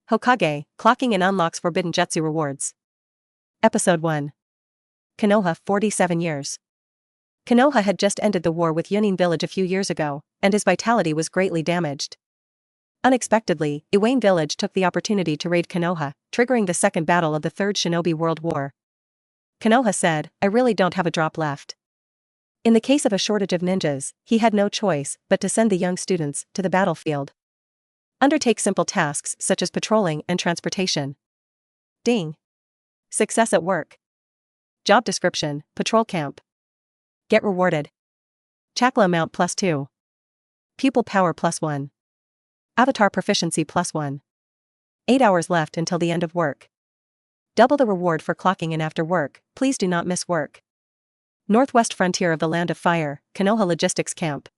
Hokage, clocking in unlocks forbidden jutsu rewards. Episode 1. Konoha, 47 years. Konoha had just ended the war with Yunin village a few years ago, and his vitality was greatly damaged. Unexpectedly, Iwane village took the opportunity to raid Konoha, triggering the second battle of the Third Shinobi World War. Konoha said, "I really don't have a drop left." In the case of a shortage of ninjas, he had no choice but to send the young students to the battlefield. Undertake simple tasks such as patrolling and transportation. Ding. Success at work. Job description, patrol camp. Get rewarded. Chakra amount +2. Pupil power +1. Avatar proficiency +1. 8 hours left until the end of work. Double the reward for clocking in after work, please do not miss work. Northwest frontier of the Land of Fire, Konoha Logistics Camp.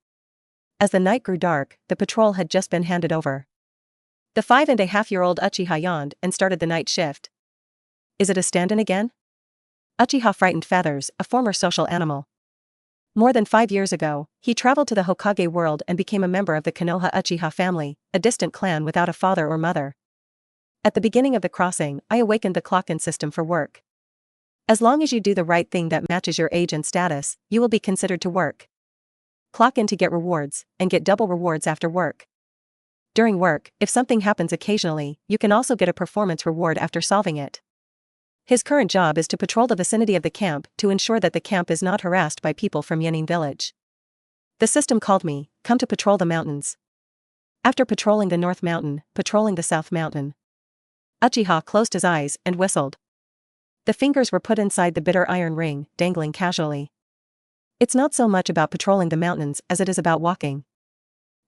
As the night grew dark, the patrol had just been handed over. The 5.5-year-old Uchiha yawned and started the night shift. Is it a stand-in again? Uchiha frightened Feathers, a former social animal. More than 5 years ago, he traveled to the Hokage world and became a member of the Konoha Uchiha family, a distant clan without a father or mother. At the beginning of the crossing, I awakened the clock-in system for work. As long as you do the right thing that matches your age and status, you will be considered to work. Clock in to get rewards, and get double rewards after work. During work, if something happens occasionally, you can also get a performance reward after solving it. His current job is to patrol the vicinity of the camp to ensure that the camp is not harassed by people from Yunin village. The system called me, come to patrol the mountains. After patrolling the North Mountain, patrolling the South Mountain. Uchiha closed his eyes and whistled. The fingers were put inside the bitter iron ring, dangling casually. It's not so much about patrolling the mountains as it is about walking.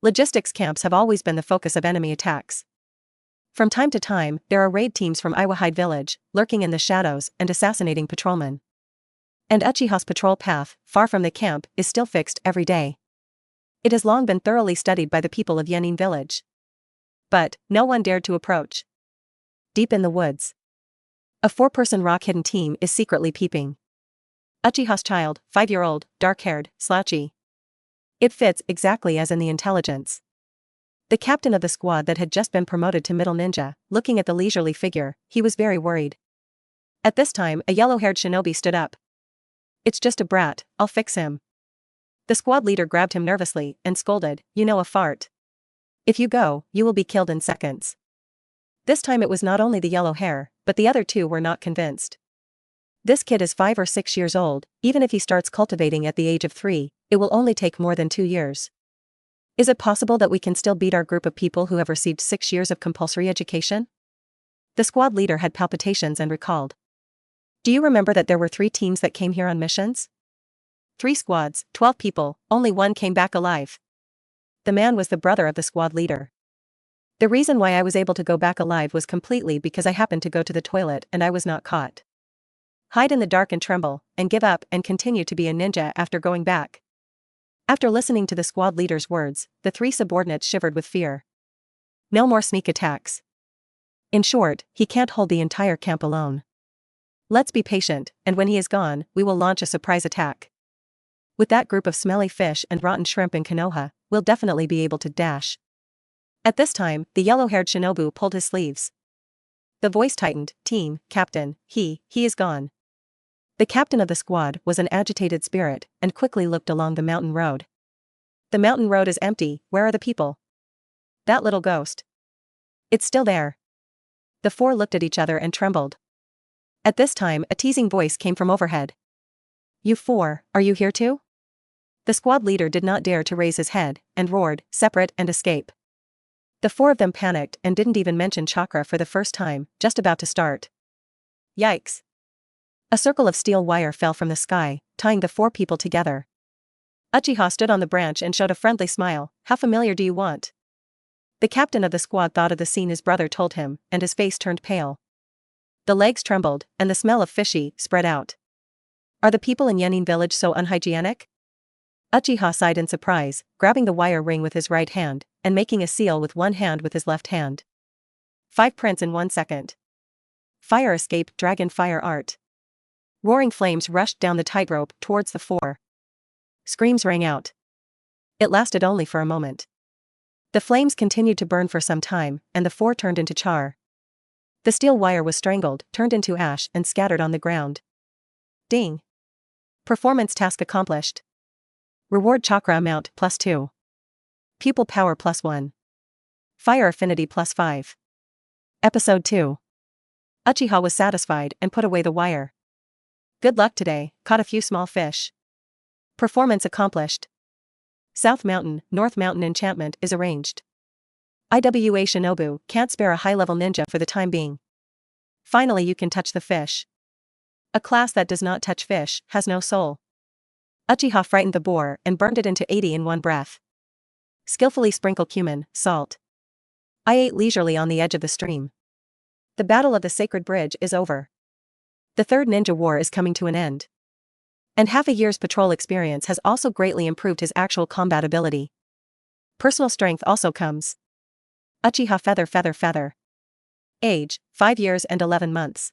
Logistics camps have always been the focus of enemy attacks. From time to time, there are raid teams from Iwahide village, lurking in the shadows and assassinating patrolmen. And Uchiha's patrol path, far from the camp, is still fixed every day. It has long been thoroughly studied by the people of Yunin village. But no one dared to approach. Deep in the woods, a 4-person rock-hidden team is secretly peeping. Uchiha's child, 5-year-old, dark-haired, slouchy. It fits exactly as in the intelligence. The captain of the squad that had just been promoted to middle ninja, looking at the leisurely figure, he was very worried. At this time, a yellow-haired shinobi stood up. "It's just a brat, I'll fix him." The squad leader grabbed him nervously and scolded, "You know a fart. If you go, you will be killed in seconds." This time it was not only the yellow hair, but the other two were not convinced. This kid is 5 or 6 years old, even if he starts cultivating at the age of 3, it will only take more than 2 years. Is it possible that we can still beat our group of people who have received 6 years of compulsory education? The squad leader had palpitations and recalled. Do you remember that there were 3 teams that came here on missions? 3 squads, 12 people, only 1 came back alive. The man was the brother of the squad leader. The reason why I was able to go back alive was completely because I happened to go to the toilet and I was not caught. Hide in the dark and tremble, and give up and continue to be a ninja after going back. After listening to the squad leader's words, the 3 subordinates shivered with fear. No more sneak attacks. In short, he can't hold the entire camp alone. Let's be patient, and when he is gone, we will launch a surprise attack. With that group of smelly fish and rotten shrimp in Konoha, we'll definitely be able to dash. At this time, the yellow-haired shinobu pulled his sleeves. The voice tightened, "Team, Captain, he is gone." The captain of the squad was an agitated spirit, and quickly looked along the mountain road. The mountain road is empty, where are the people? That little ghost. It's still there. The 4 looked at each other and trembled. At this time, a teasing voice came from overhead. "You 4, are you here too?" The squad leader did not dare to raise his head, and roared, "Separate and escape." The 4 of them panicked and didn't even mention chakra for the first time, just about to start. Yikes. A circle of steel wire fell from the sky, tying the 4 people together. Uchiha stood on the branch and showed a friendly smile. "How familiar do you want?" The captain of the squad thought of the scene his brother told him, and his face turned pale. The legs trembled, and the smell of fishy spread out. Are the people in Yunin village so unhygienic? Uchiha sighed in surprise, grabbing the wire ring with his right hand, and making a seal with one hand with his left hand. 5 prints in 1 second. Fire escape, dragon fire art. Roaring flames rushed down the tightrope towards the 4. Screams rang out. It lasted only for a moment. The flames continued to burn for some time, and the 4 turned into char. The steel wire was strangled, turned into ash, and scattered on the ground. Ding. Performance task accomplished. Reward chakra amount +2. Pupil power +1. Fire affinity +5. Episode 2. Uchiha was satisfied and put away the wire. Good luck today, caught a few small fish. Performance accomplished. South Mountain, North Mountain enchantment is arranged. IWA Shinobu can't spare a high-level ninja for the time being. Finally you can touch the fish. A class that does not touch fish has no soul. Uchiha frightened the boar and burned it into 80 in one breath. Skillfully sprinkle cumin, salt. I ate leisurely on the edge of the stream. The battle of the sacred bridge is over. The third ninja war is coming to an end. And half a year's patrol experience has also greatly improved his actual combat ability. Personal strength also comes. Uchiha feather feather feather. Age, 5 years and 11 months.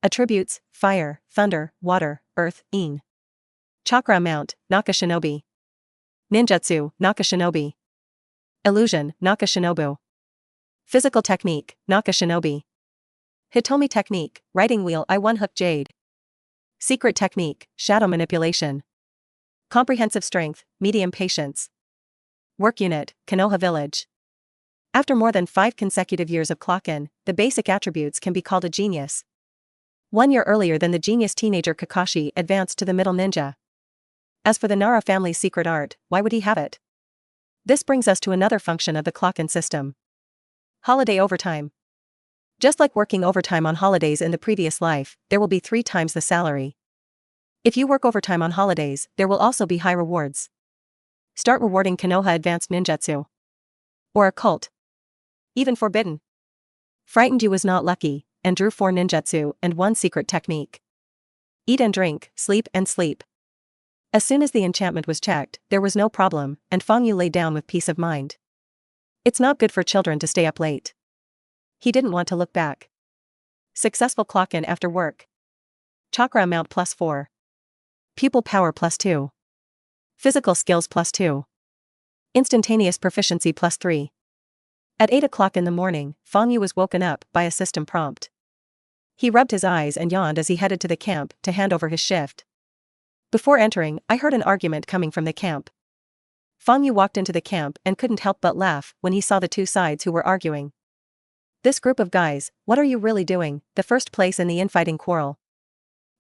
Attributes, fire, thunder, water, earth, een. Chakra amount, Naka Shinobi. Ninjutsu, Naka Shinobi. Illusion, Naka Shinobu. Physical technique, Naka Shinobi. Hitomi technique, riding wheel I1 hook jade. Secret technique, shadow manipulation. Comprehensive strength, medium patience. Work unit, Konoha village. After more than 5 consecutive years of clock-in, the basic attributes can be called a genius. 1 year earlier than the genius teenager Kakashi advanced to the middle ninja. As for the Nara family's secret art, why would he have it? This brings us to another function of the clock-in system. Holiday overtime. Just like working overtime on holidays in the previous life, there will be 3 times the salary. If you work overtime on holidays, there will also be high rewards. Start rewarding Konoha advanced ninjutsu. Or a cult. Even forbidden. Frightened you was not lucky, and drew 4 ninjutsu and 1 secret technique. Eat and drink, sleep and sleep. As soon as the enchantment was checked, there was no problem, and Fang Yu lay down with peace of mind. It's not good for children to stay up late. He didn't want to look back. Successful clock-in after work. Chakra amount +4. Pupil power +2. Physical skills +2. Instantaneous proficiency +3. At 8 o'clock in the morning, Fang Yu was woken up by a system prompt. He rubbed his eyes and yawned as he headed to the camp to hand over his shift. Before entering, I heard an argument coming from the camp. Fang Yu walked into the camp and couldn't help but laugh when he saw the 2 sides who were arguing. This group of guys, what are you really doing, the first place in the infighting quarrel?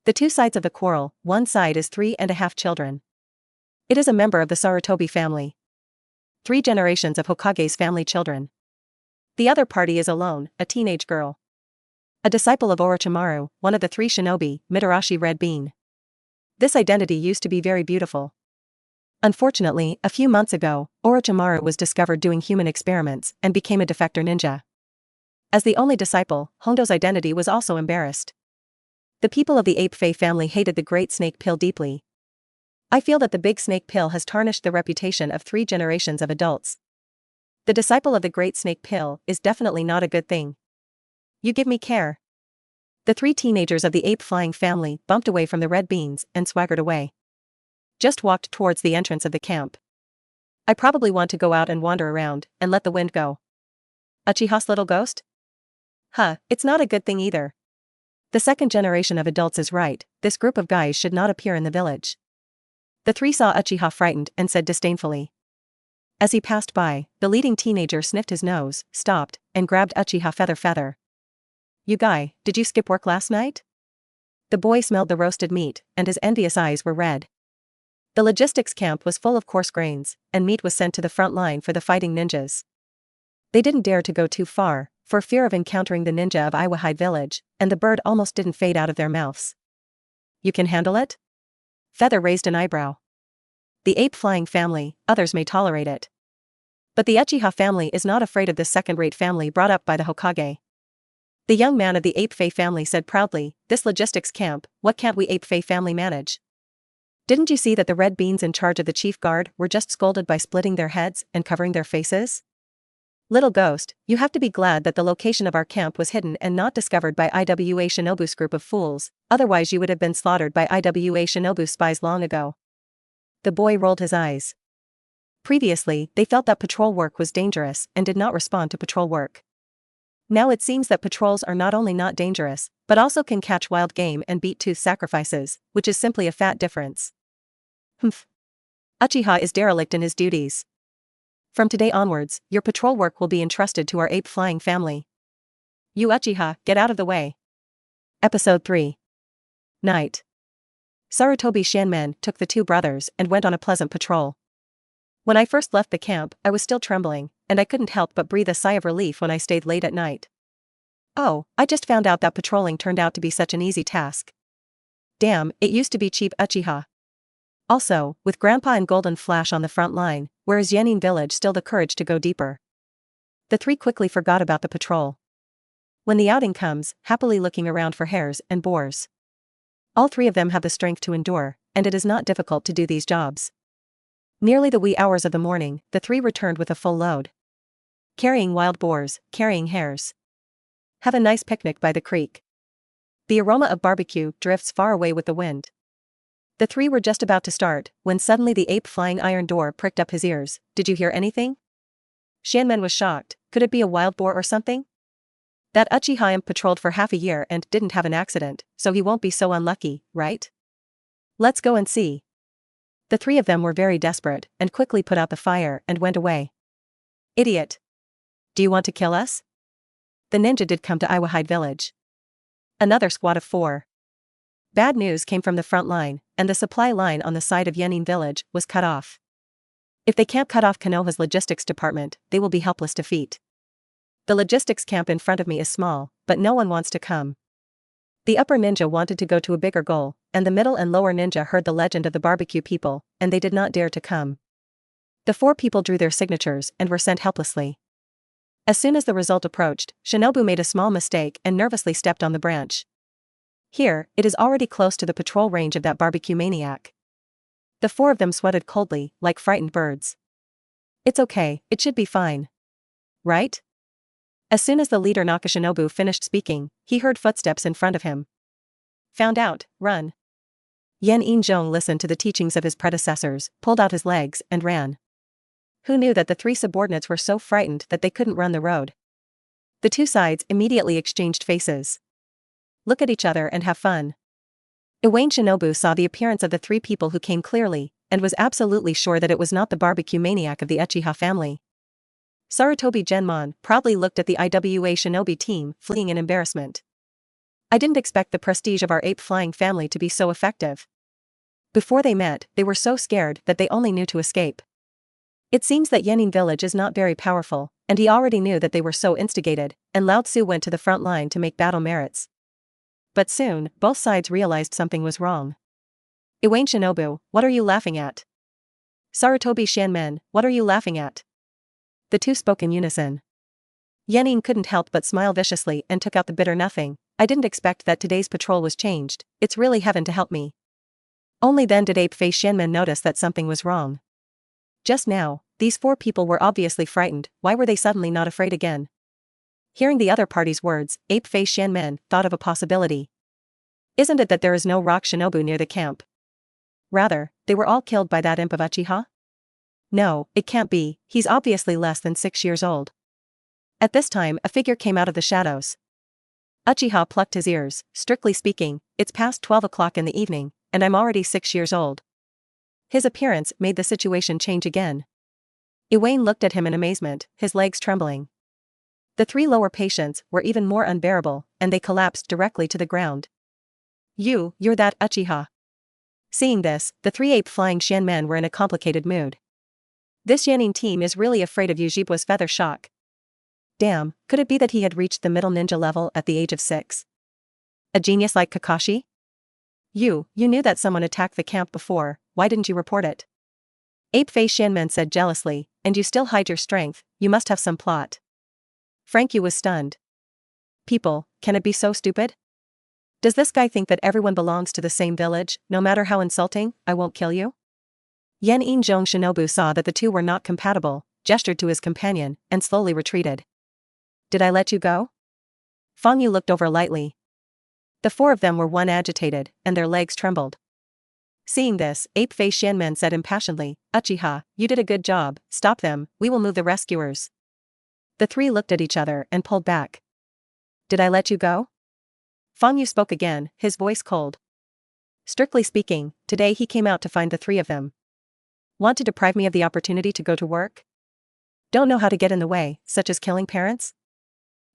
The 2 sides of the quarrel, one side is 3.5 children. It is a member of the Sarutobi family. 3 generations of Hokage's family children. The other party is alone, a teenage girl. A disciple of Orochimaru, one of the 3 shinobi, Mitarashi Red Bean. This identity used to be very beautiful. Unfortunately, a few months ago, Orochimaru was discovered doing human experiments and became a defector ninja. As the only disciple, Hondo's identity was also embarrassed. The people of the Ape Fae family hated the Great Snake Pill deeply. I feel that the Big Snake Pill has tarnished the reputation of 3 generations of adults. The disciple of the Great Snake Pill is definitely not a good thing. You give me care. The 3 teenagers of the ape flying family bumped away from the red beans and swaggered away. Just walked towards the entrance of the camp. I probably want to go out and wander around and let the wind go. Uchiha's little ghost? It's not a good thing either. The 2nd generation of adults is right, this group of guys should not appear in the village. The 3 saw Uchiha frightened and said disdainfully. As he passed by, the leading teenager sniffed his nose, stopped, and grabbed Uchiha feather feather. You guy, did you skip work last night? The boy smelled the roasted meat, and his envious eyes were red. The logistics camp was full of coarse grains, and meat was sent to the front line for the fighting ninjas. They didn't dare to go too far, for fear of encountering the ninja of Iwahide village, and the bird almost didn't fade out of their mouths. You can handle it? Feather raised an eyebrow. The ape flying family, others may tolerate it. But the Uchiha family is not afraid of this second-rate family brought up by the Hokage. The young man of the Ape Fae family said proudly, this logistics camp, what can't we Ape Fae family manage? Didn't you see that the red beans in charge of the chief guard were just scolded by splitting their heads and covering their faces? Little ghost, you have to be glad that the location of our camp was hidden and not discovered by IWA Shinobu's group of fools, otherwise you would have been slaughtered by IWA Shinobu's spies long ago. The boy rolled his eyes. Previously, they felt that patrol work was dangerous and did not respond to patrol work. Now it seems that patrols are not only not dangerous, but also can catch wild game and beat tooth sacrifices, which is simply a fat difference. Humph. Uchiha is derelict in his duties. From today onwards, your patrol work will be entrusted to our ape-flying family. You Uchiha, get out of the way. Episode 3. Night. Sarutobi Shanmen took the two brothers and went on a pleasant patrol. When I first left the camp, I was still trembling, and I couldn't help but breathe a sigh of relief when I stayed late at night. Oh, I just found out that patrolling turned out to be such an easy task. Damn, it used to be cheap Uchiha. Also, with Grandpa and Golden Flash on the front line, where is Yenin village still the courage to go deeper? The three quickly forgot about the patrol. When the outing comes, happily looking around for hares and boars. All three of them have the strength to endure, and it is not difficult to do these jobs. Nearly the wee hours of the morning, the three returned with a full load. Carrying wild boars, carrying hares. Have a nice picnic by the creek. The aroma of barbecue drifts far away with the wind. The three were just about to start, when suddenly the ape-flying iron door pricked up his ears. Did you hear anything? Shanmen was shocked. Could it be a wild boar or something? That Uchiha imp patrolled for half a year and didn't have an accident, so he won't be so unlucky, right? Let's go and see. The three of them were very desperate, and quickly put out the fire and went away. Idiot. Do you want to kill us? The ninja did come to Iwahide village. Another squad of 4. Bad news came from the front line, and the supply line on the side of Yenin village was cut off. If they can't cut off Konoha's logistics department, they will be helpless to defeat. The logistics camp in front of me is small, but no one wants to come. The upper ninja wanted to go to a bigger goal, and the middle and lower ninja heard the legend of the barbecue people, and they did not dare to come. The 4 people drew their signatures and were sent helplessly. As soon as the result approached, Shinobu made a small mistake and nervously stepped on the branch. Here, it is already close to the patrol range of that barbecue maniac. The 4 of them sweated coldly, like frightened birds. It's okay, it should be fine. Right? As soon as the leader Nakashinobu finished speaking, he heard footsteps in front of him. Found out, run. Yen In-jong listened to the teachings of his predecessors, pulled out his legs, and ran. Who knew that the 3 subordinates were so frightened that they couldn't run the road? The 2 sides immediately exchanged faces. Look at each other and have fun. Iwayne Shinobu saw the appearance of the 3 people who came clearly, and was absolutely sure that it was not the barbecue maniac of the Uchiha family. Sarutobi Genmon proudly looked at the IWA Shinobi team, fleeing in embarrassment. I didn't expect the prestige of our ape-flying family to be so effective. Before they met, they were so scared that they only knew to escape. It seems that Yenin village is not very powerful, and he already knew that they were so instigated, and Lao Tzu went to the front line to make battle merits. But soon, both sides realized something was wrong. Iwayne Shinobu, what are you laughing at? Sarutobi Shanmen, what are you laughing at? The 2 spoke in unison. Yenin couldn't help but smile viciously and took out the bitter nothing. I didn't expect that today's patrol was changed, it's really heaven to help me. Only then did ape-face Shanmen notice that something was wrong. Just now, these 4 people were obviously frightened. Why were they suddenly not afraid again? Hearing the other party's words, ape-face Shanmen thought of a possibility. Isn't it that there is no rock Shinobu near the camp? Rather, they were all killed by that imp of Uchiha? No, it can't be, he's obviously less than 6 years old. At this time, a figure came out of the shadows. Uchiha plucked his ears. Strictly speaking, it's past 12 o'clock in the evening, and I'm already 6 years old. His appearance made the situation change again. Iwayne looked at him in amazement, his legs trembling. The 3 lower patients were even more unbearable, and they collapsed directly to the ground. You're that Uchiha. Seeing this, the 3 ape-flying Shanmen were in a complicated mood. This Yenin team is really afraid of Yujibwa's feather shock. Damn, could it be that he had reached the middle ninja level at the age of 6? A genius like Kakashi? You knew that someone attacked the camp before, why didn't you report it? Ape-face Shanmen said jealously, and you still hide your strength, you must have some plot. Frank Yu was stunned. People, can it be so stupid? Does this guy think that everyone belongs to the same village, no matter how insulting? I won't kill you? Yen In-jong Shinobu saw that the 2 were not compatible, gestured to his companion, and slowly retreated. Did I let you go? Fang Yu looked over lightly. The 4 of them were one agitated, and their legs trembled. Seeing this, ape-face Shanmen said impassionedly, Uchiha, you did a good job, stop them, we will move the rescuers. The 3 looked at each other and pulled back. Did I let you go? Fang Yu spoke again, his voice cold. Strictly speaking, today he came out to find the three of them. Want to deprive me of the opportunity to go to work? Don't know how to get in the way, such as killing parents?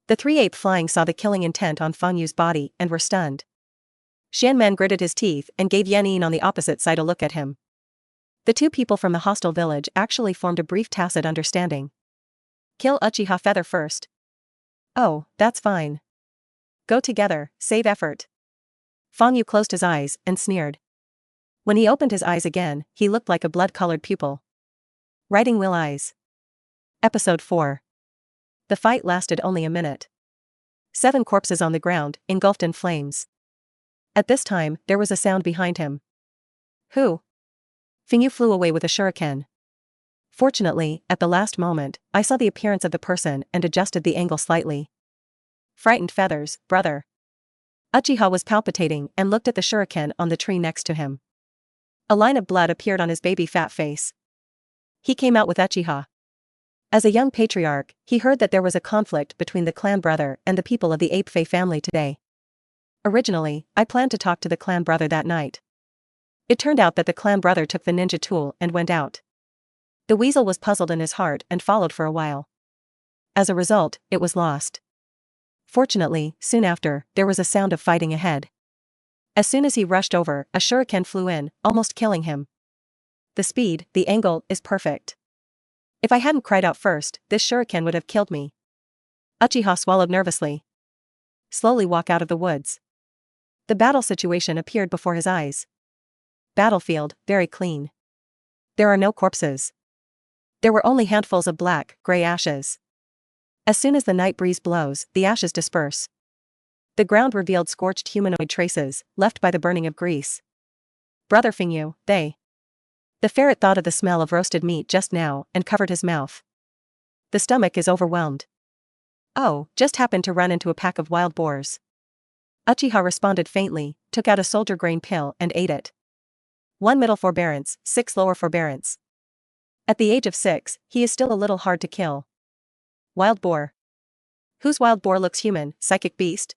The three ape flying saw the killing intent on Fang Yu's body and were stunned. Xianmen gritted his teeth and gave Yan Yin on the opposite side a look at him. The two people from the hostile village actually formed a brief tacit understanding. Kill Uchiha Feather first. Oh, that's fine. Go together, save effort. Fang Yu closed his eyes and sneered. When he opened his eyes again, he looked like a blood-colored pupil. Writing will eyes. Episode 4. The fight lasted only a minute. 7 corpses on the ground, engulfed in flames. At this time, there was a sound behind him. Who? Fang Yu flew away with a shuriken. Fortunately, at the last moment, I saw the appearance of the person and adjusted the angle slightly. Frightened feathers, brother. Uchiha was palpitating and looked at the shuriken on the tree next to him. A line of blood appeared on his baby fat face. He came out with Uchiha. As a young patriarch, he heard that there was a conflict between the clan brother and the people of the Ape Fae family today. Originally, I planned to talk to the clan brother that night. It turned out that the clan brother took the ninja tool and went out. The weasel was puzzled in his heart and followed for a while. As a result, it was lost. Fortunately, soon after, there was a sound of fighting ahead. As soon as he rushed over, a shuriken flew in, almost killing him. The speed, the angle, is perfect. If I hadn't cried out first, this shuriken would have killed me. Uchiha swallowed nervously. Slowly walk out of the woods. The battle situation appeared before his eyes. Battlefield, very clean. There are no corpses. There were only handfuls of black, gray ashes. As soon as the night breeze blows, the ashes disperse. The ground revealed scorched humanoid traces, left by the burning of grease. Brother Fang Yu, they. The ferret thought of the smell of roasted meat just now and covered his mouth. The stomach is overwhelmed. Oh, just happened to run into a pack of wild boars. Uchiha responded faintly, took out a soldier grain pill and ate it. 1 middle forbearance, 6 lower forbearance. At the age of 6, he is still a little hard to kill. Wild boar. Whose wild boar looks human, psychic beast?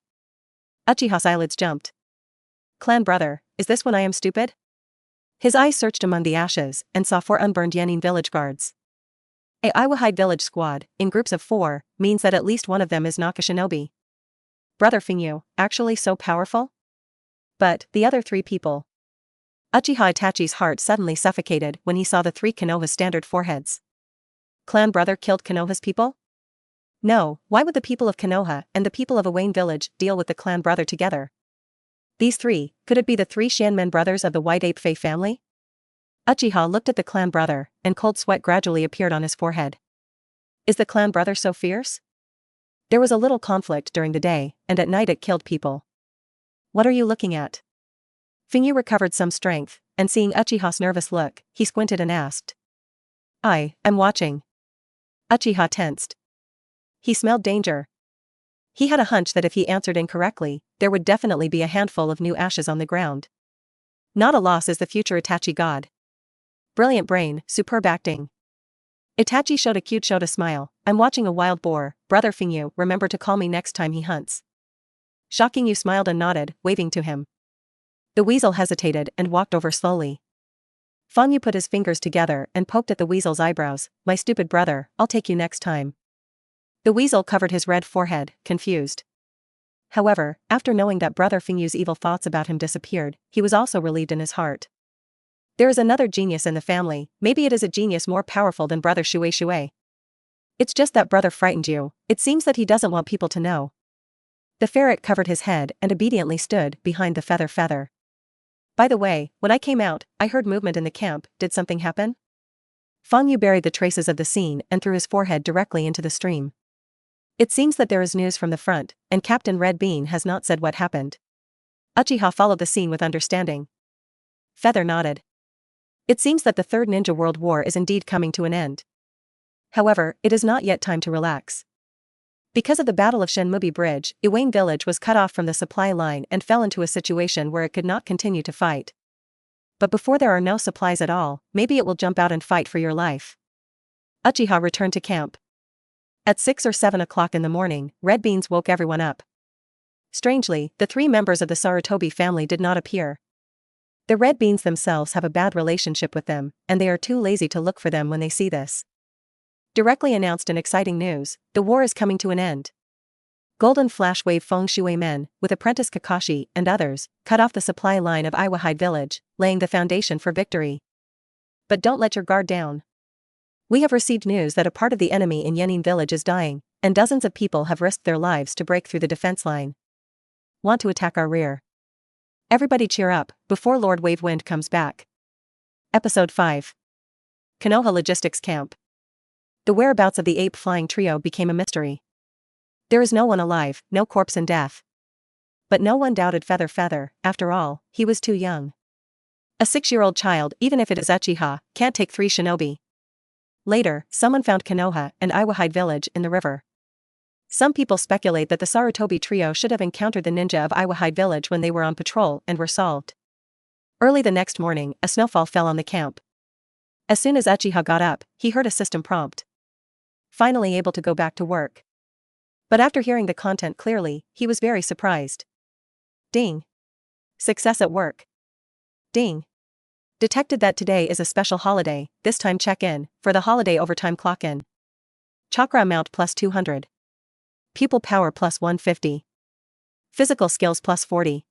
Uchiha's eyelids jumped. Clan brother, is this when I am stupid? His eyes searched among the ashes and saw 4 unburned Yanin village guards. A Iwahide village squad, in groups of 4, means that at least one of them is Naka shinobi. Brother Fang Yu, actually so powerful? But, the other 3 people. Uchiha Itachi's heart suddenly suffocated when he saw the 3 Konoha's standard foreheads. Clan brother killed Konoha's people? No, why would the people of Konoha and the people of Iwayne village deal with the clan brother together? These 3, could it be the 3 Xianmen brothers of the White Ape Fae family? Uchiha looked at the clan brother, and cold sweat gradually appeared on his forehead. Is the clan brother so fierce? There was a little conflict during the day, and at night it killed people. What are you looking at? Fang Yu recovered some strength, and seeing Uchiha's nervous look, he squinted and asked. I'm watching. Uchiha tensed. He smelled danger. He had a hunch that if he answered incorrectly, there would definitely be a handful of new ashes on the ground. Not a loss is the future Itachi god. Brilliant brain, superb acting. Itachi showed a cute smile. I'm watching a wild boar, brother Fang Yu, remember to call me next time he hunts. Shocking Yu smiled and nodded, waving to him. The weasel hesitated and walked over slowly. Fang Yu put his fingers together and poked at the weasel's eyebrows. My stupid brother, I'll take you next time. The weasel covered his red forehead, confused. However, after knowing that brother Fang Yu's evil thoughts about him disappeared, he was also relieved in his heart. There is another genius in the family, maybe it is a genius more powerful than brother Shui. It's just that brother frightened you, it seems that he doesn't want people to know. The ferret covered his head and obediently stood behind the feather. By the way, when I came out, I heard movement in the camp, did something happen? Fang Yu buried the traces of the scene and threw his forehead directly into the stream. It seems that there is news from the front, and Captain Red Bean has not said what happened. Uchiha followed the scene with understanding. Feather nodded. It seems that the Third Ninja World War is indeed coming to an end. However, it is not yet time to relax. Because of the Battle of Shenmubi Bridge, Iwayne village was cut off from the supply line and fell into a situation where it could not continue to fight. But before there are no supplies at all, maybe it will jump out and fight for your life. Uchiha returned to camp. At 6 or 7 o'clock in the morning, Red Beans woke everyone up. Strangely, the three members of the Sarutobi family did not appear. The Red Beans themselves have a bad relationship with them, and they are too lazy to look for them when they see this. Directly announced in exciting news, the war is coming to an end. Golden Flash Wave Feng Shui men, with apprentice Kakashi and others, cut off the supply line of Iwahide village, laying the foundation for victory. But don't let your guard down. We have received news that a part of the enemy in Yenin village is dying, and dozens of people have risked their lives to break through the defense line. Want to attack our rear? Everybody cheer up, before Lord Wave Wind comes back. Episode 5. Konoha Logistics Camp. The whereabouts of the ape-flying trio became a mystery. There is no one alive, no corpse in death. But no one doubted Feather, after all, he was too young. A 6-year-old child, even if it is Uchiha, can't take 3 shinobi. Later, someone found Konoha and Iwahide village in the river. Some people speculate that the Sarutobi trio should have encountered the ninja of Iwahide village when they were on patrol and were solved. Early the next morning, a snowfall fell on the camp. As soon as Uchiha got up, he heard a system prompt. Finally able to go back to work. But after hearing the content clearly, he was very surprised. Ding. Success at work. Ding. Detected that today is a special holiday, this time check-in, for the holiday overtime clock-in. Chakra amount plus 200. Pupil power plus 150. Physical skills plus 40.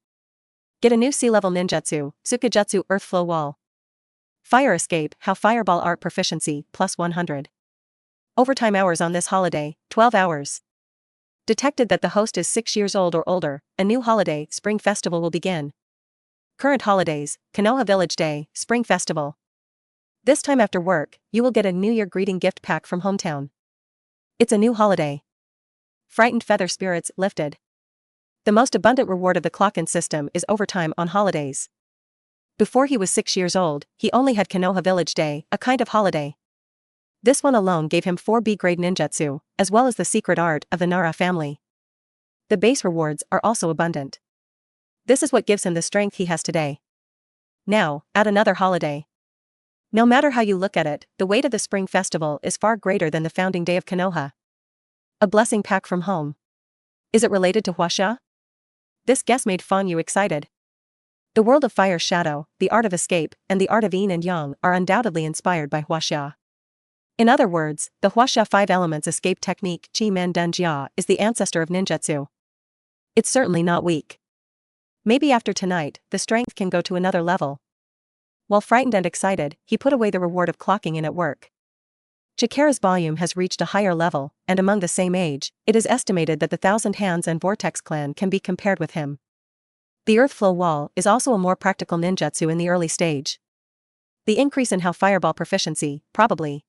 Get a new sea-level ninjutsu, Tsukijutsu Earth Flow Wall. Fire escape, how fireball art proficiency, plus 100. Overtime hours on this holiday, 12 hours. Detected that the host is 6 years old or older, a new holiday, Spring Festival will begin. Current holidays, Konoha Village Day, Spring Festival. This time after work, you will get a New Year greeting gift pack from hometown. It's a new holiday. Frightened Feather spirits lifted. The most abundant reward of the clock-in system is overtime on holidays. Before he was 6 years old, he only had Konoha Village Day, a kind of holiday. This one alone gave him 4 B-grade ninjutsu, as well as the secret art of the Nara family. The base rewards are also abundant. This is what gives him the strength he has today. Now, add another holiday. No matter how you look at it, the weight of the Spring Festival is far greater than the founding day of Konoha. A blessing pack from home. Is it related to Huaxia? This guess made Feng Yu excited. The world of Fire Shadow, the art of escape, and the art of yin and yang are undoubtedly inspired by Huaxia. In other words, the Huaxia 5 elements escape technique Qi Men Den Jia is the ancestor of ninjutsu. It's certainly not weak. Maybe after tonight, the strength can go to another level. While frightened and excited, he put away the reward of clocking in at work. Chikara's volume has reached a higher level, and among the same age, it is estimated that the Thousand Hands and Vortex clan can be compared with him. The Earth Flow Wall is also a more practical ninjutsu in the early stage. The increase in how fireball proficiency, probably.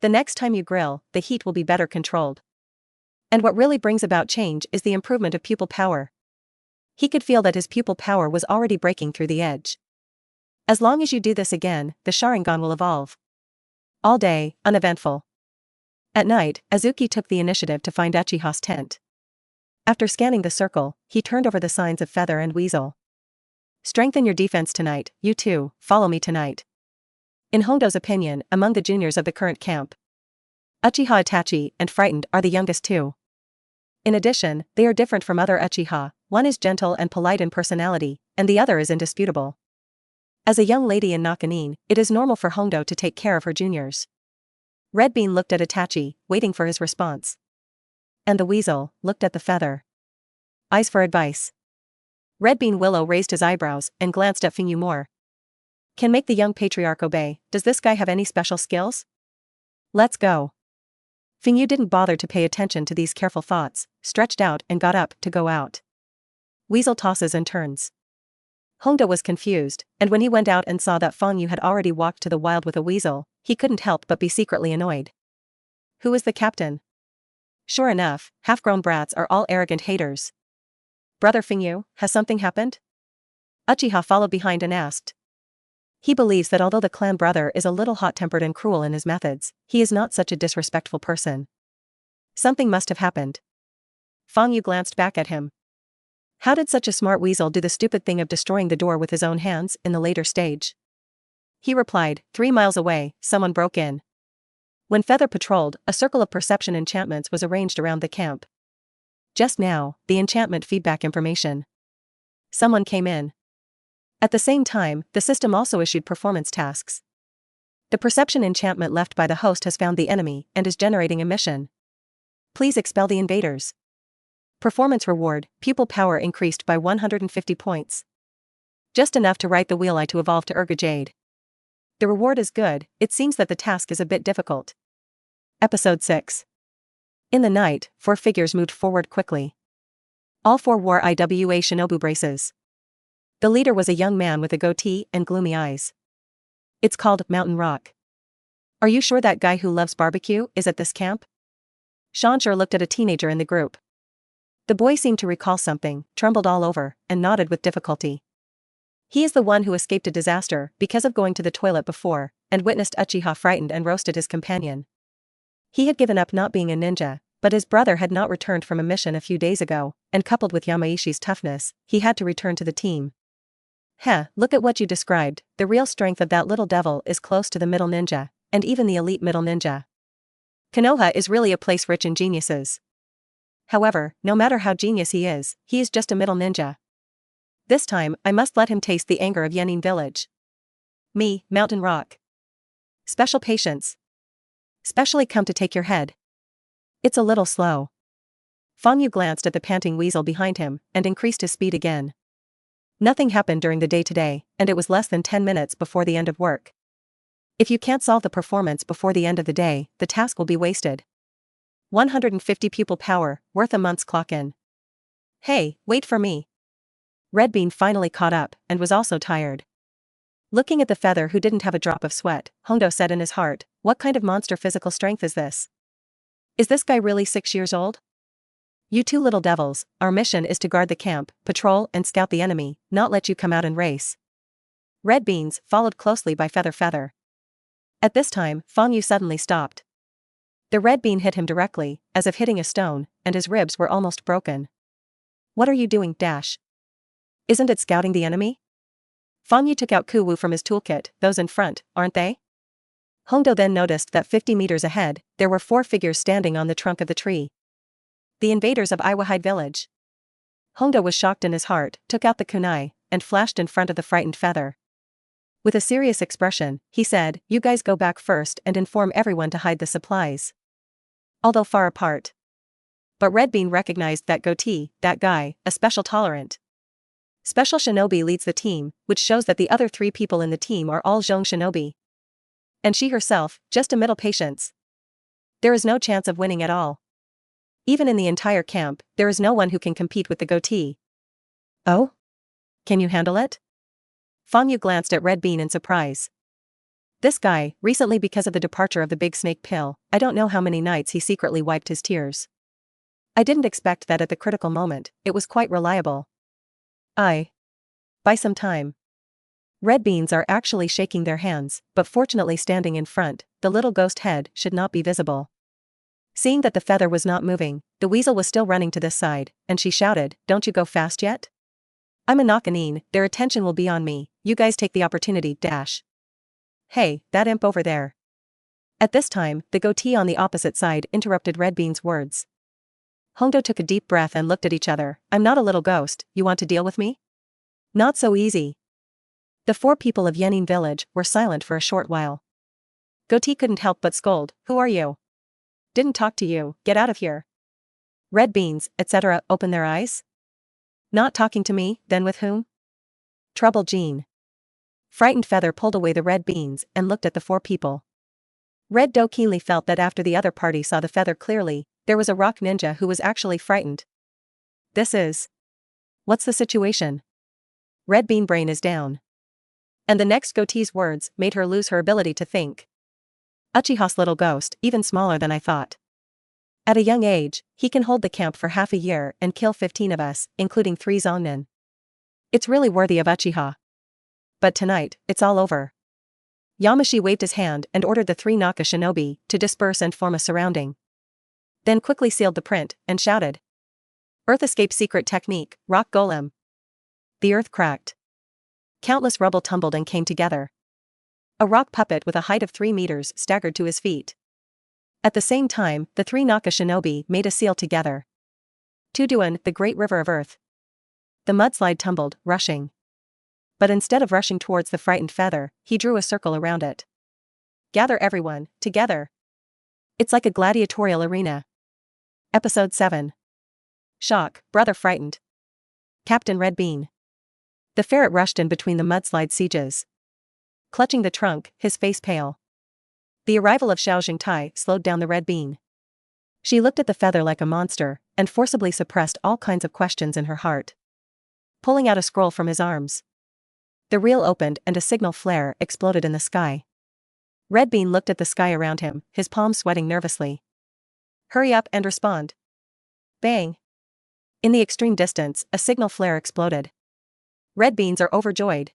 The next time you grill, the heat will be better controlled. And what really brings about change is the improvement of pupil power. He could feel that his pupil power was already breaking through the edge. As long as you do this again, the Sharingan will evolve. All day, uneventful. At night, Azuki took the initiative to find Uchiha's tent. After scanning the circle, he turned over the signs of Feather and Weasel. Strengthen your defense tonight, you two, follow me tonight. In Hondo's opinion, among the juniors of the current camp, Uchiha Itachi and Frightened are the youngest two. In addition, they are different from other Uchiha, one is gentle and polite in personality, and the other is indisputable. As a young lady in Nakanin, it is normal for Hondo to take care of her juniors. Red Bean looked at Itachi, waiting for his response. And the Weasel looked at the Feather. Eyes for advice. Red Bean Willow raised his eyebrows and glanced at Feng Yu more. Can make the young patriarch obey. Does this guy have any special skills? Let's go. Feng Yu didn't bother to pay attention to these careful thoughts, stretched out and got up to go out. Weasel tosses and turns. Hondo was confused, and when he went out and saw that Feng Yu had already walked to the wild with a weasel, he couldn't help but be secretly annoyed. Who is the captain? Sure enough, half-grown brats are all arrogant haters. Brother Feng Yu, has something happened? Uchiha followed behind and asked. He believes that although the clan brother is a little hot-tempered and cruel in his methods, he is not such a disrespectful person. Something must have happened. Feng Yu glanced back at him. How did such a smart weasel do the stupid thing of destroying the door with his own hands in the later stage? He replied, 3 miles away, someone broke in. When Feather patrolled, a circle of perception enchantments was arranged around the camp. Just now, the enchantment feedback information. Someone came in. At the same time, the system also issued performance tasks. The perception enchantment left by the host has found the enemy and is generating a mission. Please expel the invaders. Performance reward, pupil power increased by 150 points. Just enough to write the wheel I to evolve to Jade. The reward is good, it seems that the task is a bit difficult. Episode 6. In the night, 4 figures moved forward quickly. All 4 wore IWA shinobu braces. The leader was a young man with a goatee and gloomy eyes. It's called Mountain Rock. Are you sure that guy who loves barbecue is at this camp? Shansher looked at a teenager in the group. The boy seemed to recall something, trembled all over, and nodded with difficulty. He is the one who escaped a disaster because of going to the toilet before, and witnessed Uchiha frightened and roasted his companion. He had given up not being a ninja, but his brother had not returned from a mission a few days ago, and coupled with Yamaishi's toughness, he had to return to the team. Look at what you described, the real strength of that little devil is close to the middle ninja, and even the elite middle ninja. Konoha is really a place rich in geniuses. However, no matter how genius he is just a middle ninja. This time, I must let him taste the anger of Yenin village. Me, Mountain Rock. Special patience. Specially come to take your head. It's a little slow. Fangyu glanced at the panting weasel behind him, and increased his speed again. Nothing happened during the day today, and it was less than 10 minutes before the end of work. If you can't solve the performance before the end of the day, the task will be wasted. 150 pupil power, worth a month's clock in. Hey, wait for me. Red Bean finally caught up, and was also tired. Looking at the feather who didn't have a drop of sweat, Hondo said in his heart, what kind of monster physical strength is this? Is this guy really 6 years old? You 2 little devils, our mission is to guard the camp, patrol and scout the enemy, not let you come out and race. Red Beans, followed closely by Feather. At this time, Fangyu suddenly stopped. The red bean hit him directly, as if hitting a stone, and his ribs were almost broken. What are you doing, Dash? Isn't it scouting the enemy? Fangyu took out Kuwu from his toolkit, those in front, aren't they? Hondo then noticed that 50 meters ahead, there were 4 figures standing on the trunk of the tree. The invaders of Iwahide village. Hondo was shocked in his heart, took out the kunai, and flashed in front of the frightened Feather. With a serious expression, he said, you guys go back first and inform everyone to hide the supplies. Although far apart. But Red Bean recognized that goatee, that guy, a special tolerant. Special Shinobi leads the team, which shows that the other 3 people in the team are all Zhong Shinobi. And she herself, just a middle patience. There is no chance of winning at all. Even in the entire camp, there is no one who can compete with the goatee. Oh? Can you handle it? Fangyu glanced at Red Bean in surprise. This guy, recently because of the departure of the big snake pill, I don't know how many nights he secretly wiped his tears. I didn't expect that at the critical moment, it was quite reliable. By some time. Red Beans are actually shaking their hands, but fortunately standing in front, the little ghost head should not be visible. Seeing that the feather was not moving, the weasel was still running to this side, and she shouted, don't you go fast yet? I'm a Nakanin, their attention will be on me, you guys take the opportunity, Dash. Hey, that imp over there. At this time, the goatee on the opposite side interrupted Red Bean's words. Hondo took a deep breath and looked at each other, I'm not a little ghost, you want to deal with me? Not so easy. The 4 people of Yenin village were silent for a short while. Goatee couldn't help but scold, who are you? Didn't talk to you, get out of here. Red Beans, etc. open their eyes? Not talking to me, then with whom? Trouble Jean. Frightened Feather pulled away the Red Beans and looked at the 4 people. Red Doe keenly felt that after the other party saw the feather clearly, there was a rock ninja who was actually frightened. This is. What's the situation? Red Bean brain is down. And the next goatee's words made her lose her ability to think. Uchiha's little ghost, even smaller than I thought. At a young age, he can hold the camp for half a year and kill 15 of us, including 3 Zongnin. It's really worthy of Uchiha. But tonight, it's all over. Yamashi waved his hand and ordered the 3 Naka shinobi to disperse and form a surrounding. Then quickly sealed the print and shouted. Earth escape secret technique, rock golem. The earth cracked. Countless rubble tumbled and came together. A rock puppet with a height of 3 meters staggered to his feet. At the same time, the 3 Naka shinobi made a seal together. Tuduan, the great river of earth. The mudslide tumbled, rushing. But instead of rushing towards the frightened feather, he drew a circle around it. Gather everyone, together. It's like a gladiatorial arena. Episode 7. Shock, brother frightened. Captain Red Bean. The ferret rushed in between the mudslide sieges. Clutching the trunk, his face pale. The arrival of Xiao Jingtai slowed down the Red Bean. She looked at the feather like a monster, and forcibly suppressed all kinds of questions in her heart. Pulling out a scroll from his arms. The reel opened and a signal flare exploded in the sky. Red Bean looked at the sky around him, his palms sweating nervously. Hurry up and respond. Bang. In the extreme distance, a signal flare exploded. Red Beans are overjoyed.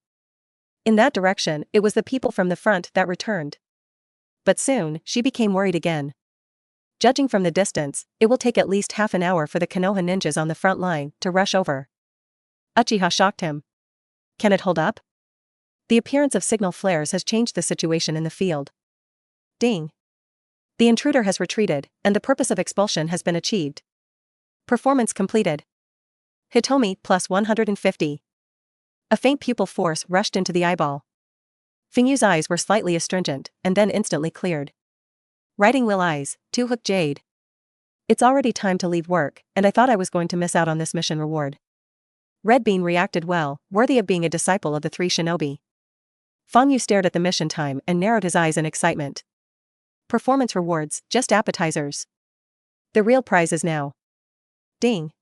In that direction, it was the people from the front that returned. But soon, she became worried again. Judging from the distance, it will take at least half an hour for the Konoha ninjas on the front line to rush over. Uchiha shocked him. Can it hold up? The appearance of signal flares has changed the situation in the field. Ding. The intruder has retreated, and the purpose of expulsion has been achieved. Performance completed. Hitomi plus 150. A faint pupil force rushed into the eyeball. Fingyu's eyes were slightly astringent, and then instantly cleared. Riding Will eyes, 2 hook jade. It's already time to leave work, and I thought I was going to miss out on this mission reward. Red Bean reacted well, worthy of being a disciple of the 3 shinobi. Fangyu stared at the mission time and narrowed his eyes in excitement. Performance rewards, just appetizers. The real prize is now. Ding.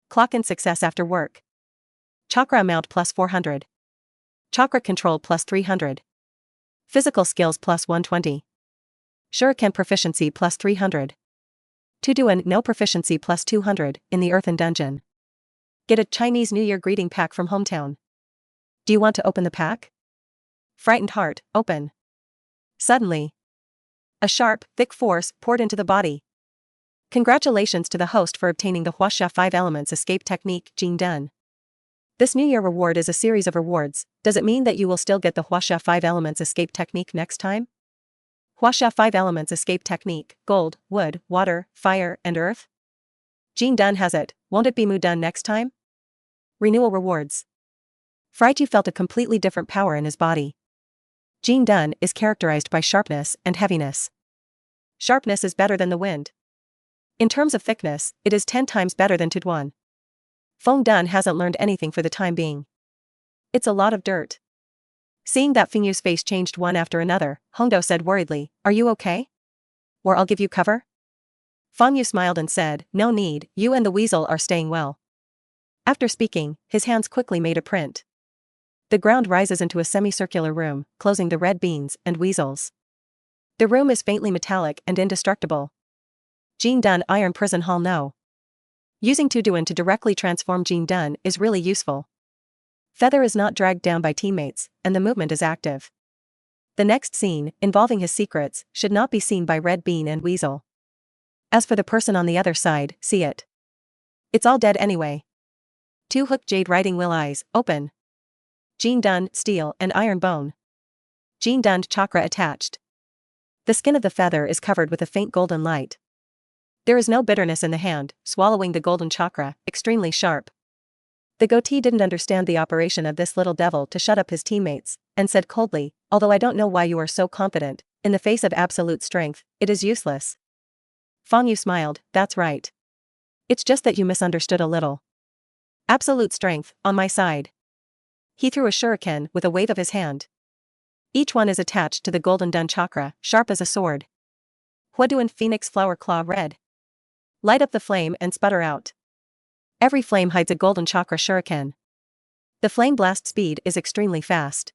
Clock in success after work. Chakra amount plus 400. Chakra control plus 300. Physical skills plus 120. Shuriken proficiency plus 300. Tuduan no proficiency plus 200 in the Earthen Dungeon. Get a Chinese New Year greeting pack from hometown. Do you want to open the pack? Frightened heart, open. Suddenly, a sharp, thick force poured into the body. Congratulations to the host for obtaining the Huasha 5 Elements Escape Technique, Jing Dun. This New Year reward is a series of rewards. Does it mean that you will still get the Huasha 5 Elements Escape Technique next time? Huasha 5 Elements Escape Technique, gold, wood, water, fire, and earth? Jing Dun has it, won't it be Mu Dun next time? Renewal rewards. Fraitu felt a completely different power in his body. Jing Dun is characterized by sharpness and heaviness. Sharpness is better than the wind. In terms of thickness, it is 10 times better than Tuduan. Feng Dun hasn't learned anything for the time being. It's a lot of dirt. Seeing that Fingyu's face changed one after another, Hongdo said worriedly, "Are you okay? Or I'll give you cover?" Fangyu smiled and said, "No need, you and the weasel are staying well." After speaking, his hands quickly made a print. The ground rises into a semicircular room, closing the red beans and weasels. The room is faintly metallic and indestructible. Jing Dun Iron Prison Hall no. Using Tuduan to directly transform Jing Dun is really useful. Feather is not dragged down by teammates, and the movement is active. The next scene, involving his secrets, should not be seen by Red Bean and Weasel. As for the person on the other side, see it. It's all dead anyway. 2 hook jade riding will eyes, open. Jing Dun, steel and iron bone. Jing Dun chakra attached. The skin of the feather is covered with a faint golden light. There is no bitterness in the hand, swallowing the golden chakra, extremely sharp. The goatee didn't understand the operation of this little devil to shut up his teammates, and said coldly, "Although I don't know why you are so confident, in the face of absolute strength, it is useless." Fangyu smiled, "That's right. It's just that you misunderstood a little. Absolute strength, on my side." He threw a shuriken with a wave of his hand. Each one is attached to the golden dun chakra, sharp as a sword. Huaduan Phoenix Flower Claw Red. Light up the flame and sputter out. Every flame hides a golden chakra shuriken. The flame blast speed is extremely fast.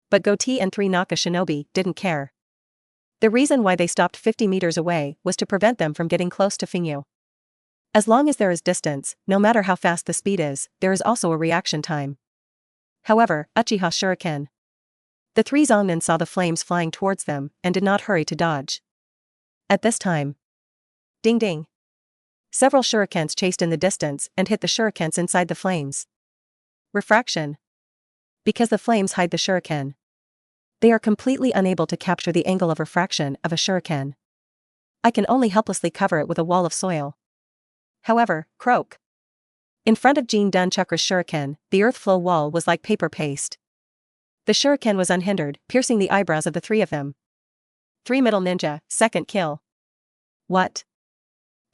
But Goatee and 3 Naka shinobi didn't care. The reason why they stopped 50 meters away was to prevent them from getting close to Fingyu. As long as there is distance, no matter how fast the speed is, there is also a reaction time. However, Uchiha shuriken. The 3 Zongnin saw the flames flying towards them and did not hurry to dodge. At this time, ding ding. Several shurikens chased in the distance and hit the shurikens inside the flames. Refraction. Because the flames hide the shuriken, they are completely unable to capture the angle of refraction of a shuriken. I can only helplessly cover it with a wall of soil. However, croak. In front of Jing Chakra's shuriken, the earth flow wall was like paper paste. The shuriken was unhindered, piercing the eyebrows of the three of them. 3 middle ninja, second kill. What?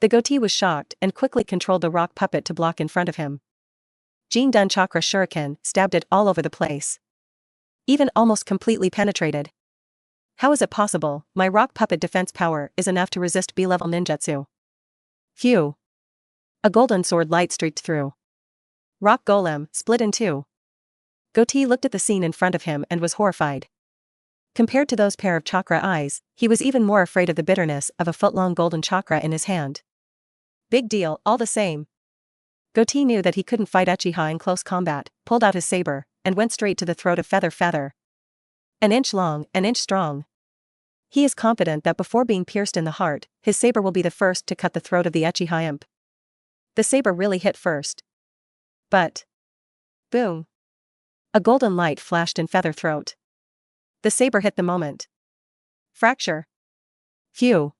The goatee was shocked and quickly controlled the rock puppet to block in front of him. Jing Chakra's shuriken stabbed it all over the place. Even almost completely penetrated. How is it possible? My rock puppet defense power is enough to resist B-level ninjutsu. Phew. A golden sword light streaked through. Rock golem split in two. Goatee looked at the scene in front of him and was horrified. Compared to those pair of chakra eyes, he was even more afraid of the bitterness of a foot-long golden chakra in his hand. Big deal, all the same. Goatee knew that he couldn't fight Uchiha in close combat, pulled out his saber, and went straight to the throat of Feather. An inch long, an inch strong. He is confident that before being pierced in the heart, his saber will be the first to cut the throat of the Uchiha imp. The saber really hit first. But. Boom. A golden light flashed in Feather throat. The saber hit the moment. Fracture. Phew.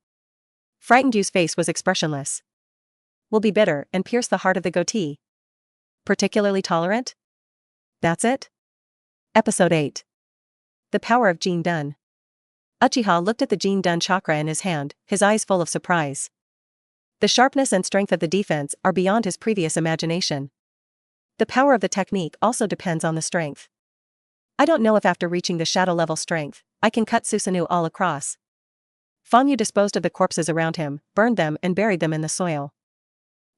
Frightened Yu's face was expressionless. Will be bitter and pierce the heart of the goatee. Particularly tolerant? That's it? Episode 8. The power of Jing Dun. Uchiha looked at the Jing Dun chakra in his hand, his eyes full of surprise. The sharpness and strength of the defense are beyond his previous imagination. The power of the technique also depends on the strength. I don't know if after reaching the shadow level strength, I can cut Susanoo all across. Fanyu disposed of the corpses around him, burned them and buried them in the soil.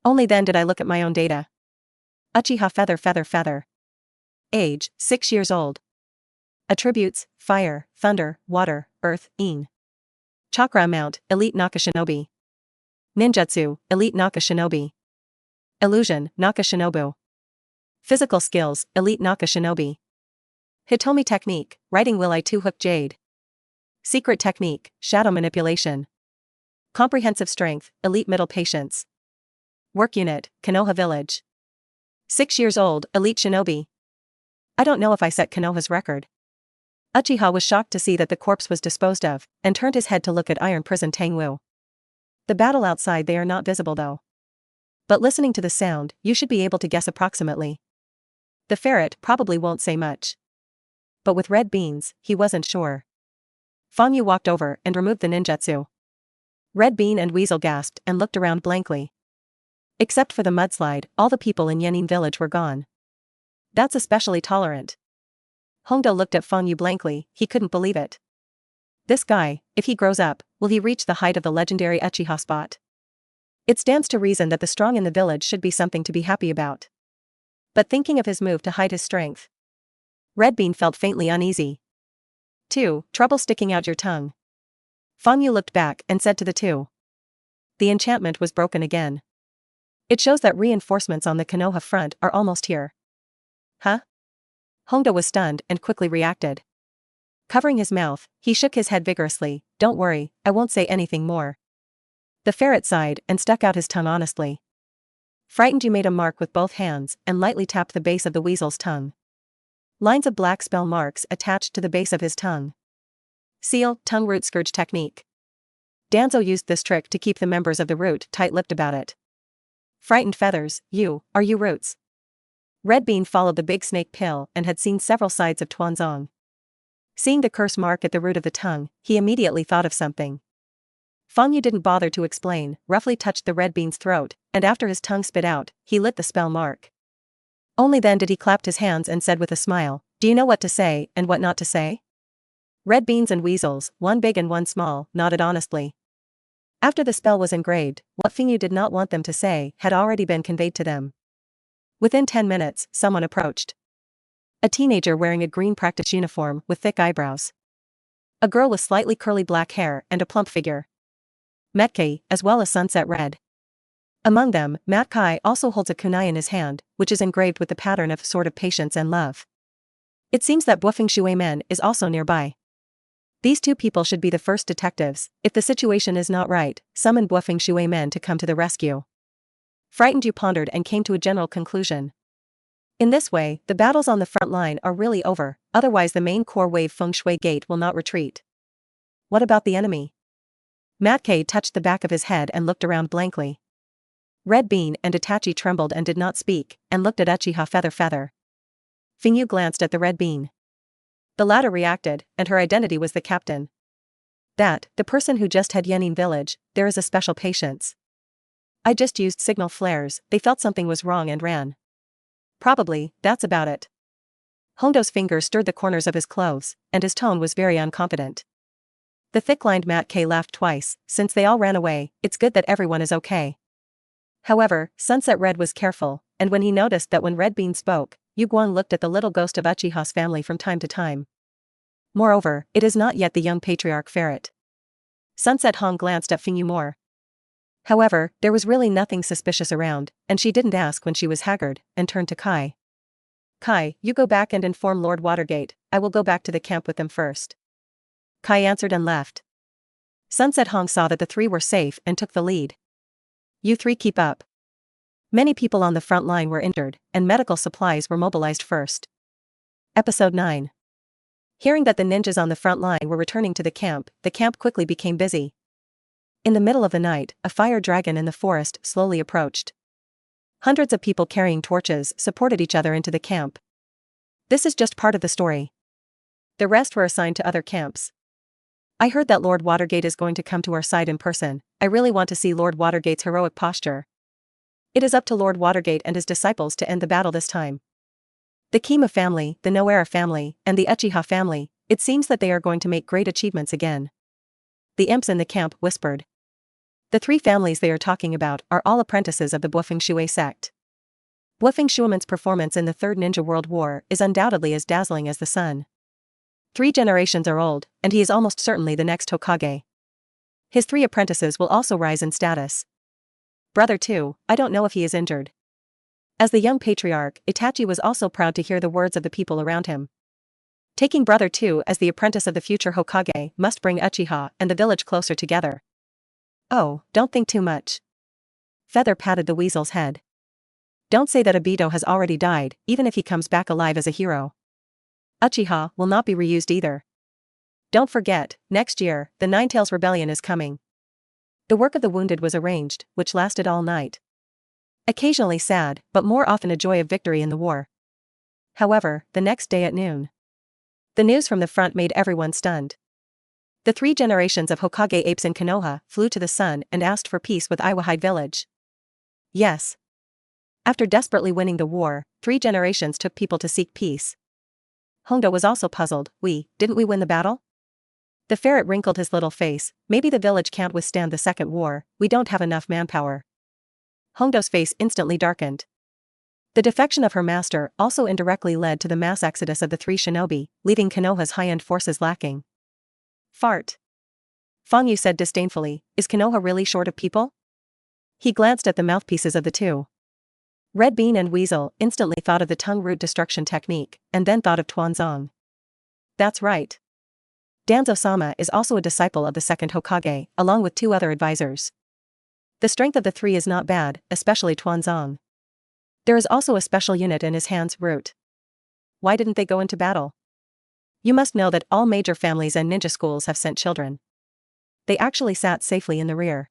Only then did I look at my own data. Uchiha Feather. Age, 6 years old. Attributes, fire, thunder, water, earth, een. Chakra amount, elite Naka Shinobi. Ninjutsu, elite Naka Shinobi. Illusion, Naka Shinobu. Physical skills, elite Naka Shinobi. Hitomi technique, writing will I 2 hook jade. Secret technique, shadow manipulation. Comprehensive strength, elite middle patience. Work unit, Konoha village. 6 years old, elite shinobi. I don't know if I set Konoha's record. Uchiha was shocked to see that the corpse was disposed of, and turned his head to look at Iron Prison Tangwu. The battle outside, they are not visible though. But listening to the sound, you should be able to guess approximately. The ferret probably won't say much. But with red beans, he wasn't sure. Fanyu walked over and removed the ninjutsu. Red Bean and Weasel gasped and looked around blankly. Except for the mudslide, all the people in Yenin village were gone. That's especially tolerant. Hongdo looked at Fanyu blankly, he couldn't believe it. This guy, if he grows up, will he reach the height of the legendary Uchiha spot? It stands to reason that the strong in the village should be something to be happy about. But thinking of his move to hide his strength, Red Bean felt faintly uneasy. 2. Trouble sticking out your tongue. Fanyu looked back and said to the two. The enchantment was broken again. It shows that reinforcements on the Konoha front are almost here. Huh? Hongdo was stunned and quickly reacted. Covering his mouth, he shook his head vigorously. Don't worry, I won't say anything more. The ferret sighed and stuck out his tongue honestly. Frightened You made a mark with both hands and lightly tapped the base of the weasel's tongue. Lines of black spell marks attached to the base of his tongue. Seal, tongue root scourge technique. Danzo used this trick to keep the members of the root tight-lipped about it. Frightened Feathers, are you roots? Red Bean followed the big snake pill and had seen several sides of Tuanzong. Seeing the curse mark at the root of the tongue, he immediately thought of something. Fanyu didn't bother to explain, roughly touched the Red Bean's throat, and after his tongue spit out, he lit the spell mark. Only then did he clap his hands and said with a smile, do you know what to say and what not to say? Red Beans and Weasels, one big and one small, nodded honestly. After the spell was engraved, what Fanyu did not want them to say had already been conveyed to them. Within 10 minutes, someone approached. A teenager wearing a green practice uniform with thick eyebrows. A girl with slightly curly black hair and a plump figure. Metkai, as well as sunset red. Among them, Matkai also holds a kunai in his hand, which is engraved with the pattern of Sword of Patience and Love. It seems that Buofeng Shui Men is also nearby. These two people should be the first detectives. If the situation is not right, summon Buofeng Shui Men to come to the rescue. Frightened You pondered and came to a general conclusion. In this way, the battles on the front line are really over, otherwise the main core wave Feng Shui Gate will not retreat. What about the enemy? Matkai touched the back of his head and looked around blankly. Red Bean and Itachi trembled and did not speak, and looked at Uchiha Feather. Fingyu glanced at the Red Bean. The latter reacted, and her identity was the captain. That, the person who just had Yenin village, there is a special patience. I just used signal flares, they felt something was wrong and ran. Probably, that's about it. Hondo's fingers stirred the corners of his clothes, and his tone was very unconfident. The thick-lined Mat K laughed twice. Since they all ran away, it's good that everyone is okay. However, Sunset Red was careful, and when he noticed that when Red Bean spoke, Yu Guang looked at the little ghost of Uchiha's family from time to time. Moreover, it is not yet the young patriarch ferret. Sunset Hong glanced at Fingyu more. However, there was really nothing suspicious around, and she didn't ask when she was haggard, and turned to Kai. Kai, you go back and inform Lord Watergate, I will go back to the camp with them first. Kai answered and left. Sunset Hong saw that the three were safe and took the lead. You three keep up. Many people on the front line were injured, and medical supplies were mobilized first. Episode 9. Hearing that the ninjas on the front line were returning to the camp quickly became busy. In the middle of the night, a fire dragon in the forest slowly approached. Hundreds of people carrying torches supported each other into the camp. This is just part of the story. The rest were assigned to other camps. I heard that Lord Watergate is going to come to our side in person. I really want to see Lord Watergate's heroic posture. It is up to Lord Watergate and his disciples to end the battle this time. The Kima family, the Noera family, and the Uchiha family, it seems that they are going to make great achievements again. The imps in the camp whispered. The three families they are talking about are all apprentices of the Buofeng Shui sect. Buofeng Shuiman's performance in the Third Ninja World War is undoubtedly as dazzling as the sun. 3 generations are old, and he is almost certainly the next Hokage. His 3 apprentices will also rise in status. Brother too, I don't know if he is injured. As the young patriarch, Itachi was also proud to hear the words of the people around him. Taking Brother 2 as the apprentice of the future Hokage must bring Uchiha and the village closer together. Oh, don't think too much. Feather patted the weasel's head. Don't say that Obito has already died, even if he comes back alive as a hero. Uchiha will not be reused either. Don't forget, next year, the Ninetales rebellion is coming. The work of the wounded was arranged, which lasted all night. Occasionally sad, but more often a joy of victory in the war. However, the next day at noon. The news from the front made everyone stunned. The 3 generations of Hokage apes in Konoha flew to the sun and asked for peace with Iwahide village. Yes. After desperately winning the war, 3 generations took people to seek peace. Hondo was also puzzled. Didn't we win the battle? The ferret wrinkled his little face. Maybe the village can't withstand the second war, we don't have enough manpower. Hondo's face instantly darkened. The defection of her master also indirectly led to the mass exodus of the 3 shinobi, leaving Konoha's high-end forces lacking. Fart. Fang Yu said disdainfully, is Konoha really short of people? He glanced at the mouthpieces of the 2. Red Bean and Weasel instantly thought of the tongue root destruction technique, and then thought of Tuanzong. That's right. Danzo-sama is also a disciple of the second Hokage, along with 2 other advisors. The strength of the 3 is not bad, especially Tuanzong. There is also a special unit in his hands, root. Why didn't they go into battle? You must know that all major families and ninja schools have sent children. They actually sat safely in the rear.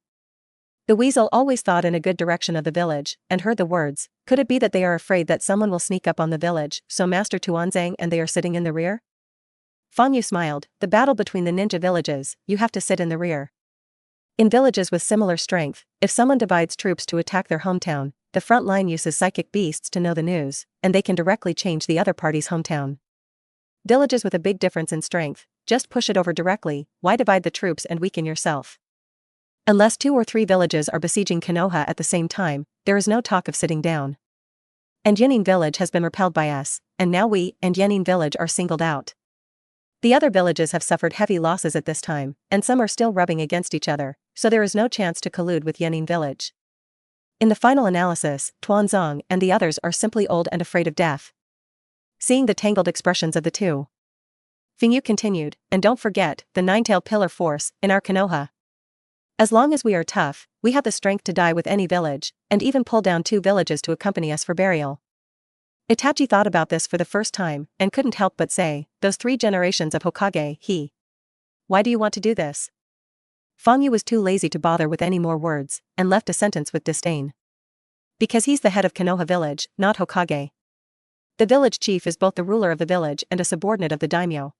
The weasel always thought in a good direction of the village, and heard the words, could it be that they are afraid that someone will sneak up on the village, so Master Tuanzang and they are sitting in the rear? Fang Yu smiled, the battle between the ninja villages, you have to sit in the rear. In villages with similar strength, if someone divides troops to attack their hometown, the front line uses psychic beasts to know the news, and they can directly change the other party's hometown. Villages with a big difference in strength, just push it over directly, why divide the troops and weaken yourself? Unless 2 or 3 villages are besieging Konoha at the same time, there is no talk of sitting down. And Yenin village has been repelled by us, and now we and Yenin village are singled out. The other villages have suffered heavy losses at this time, and some are still rubbing against each other, so there is no chance to collude with Yenin village. In the final analysis, Tuanzong and the others are simply old and afraid of death. Seeing the tangled expressions of the 2, Fingyu continued, and don't forget, the 9-tailed pillar force, in our Konoha. As long as we are tough, we have the strength to die with any village, and even pull down 2 villages to accompany us for burial. Itachi thought about this for the first time, and couldn't help but say, those 3 generations of Hokage, Why do you want to do this? Fang Yu was too lazy to bother with any more words, and left a sentence with disdain. Because he's the head of Konoha village, not Hokage. The village chief is both the ruler of the village and a subordinate of the daimyo.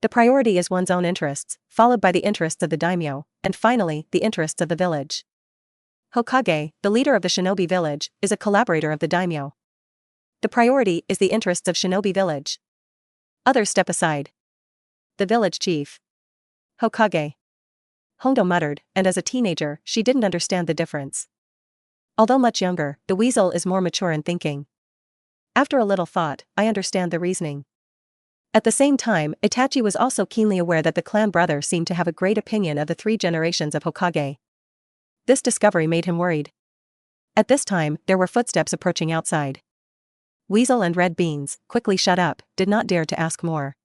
The priority is one's own interests, followed by the interests of the daimyo, and finally, the interests of the village. Hokage, the leader of the shinobi village, is a collaborator of the daimyo. The priority is the interests of shinobi village. Others step aside. The village chief. Hokage. Hondo muttered, and as a teenager, she didn't understand the difference. Although much younger, the weasel is more mature in thinking. After a little thought, I understand the reasoning. At the same time, Itachi was also keenly aware that the clan brother seemed to have a great opinion of the 3 generations of Hokage. This discovery made him worried. At this time, there were footsteps approaching outside. Weasel and Red Beans, quickly shut up, did not dare to ask more.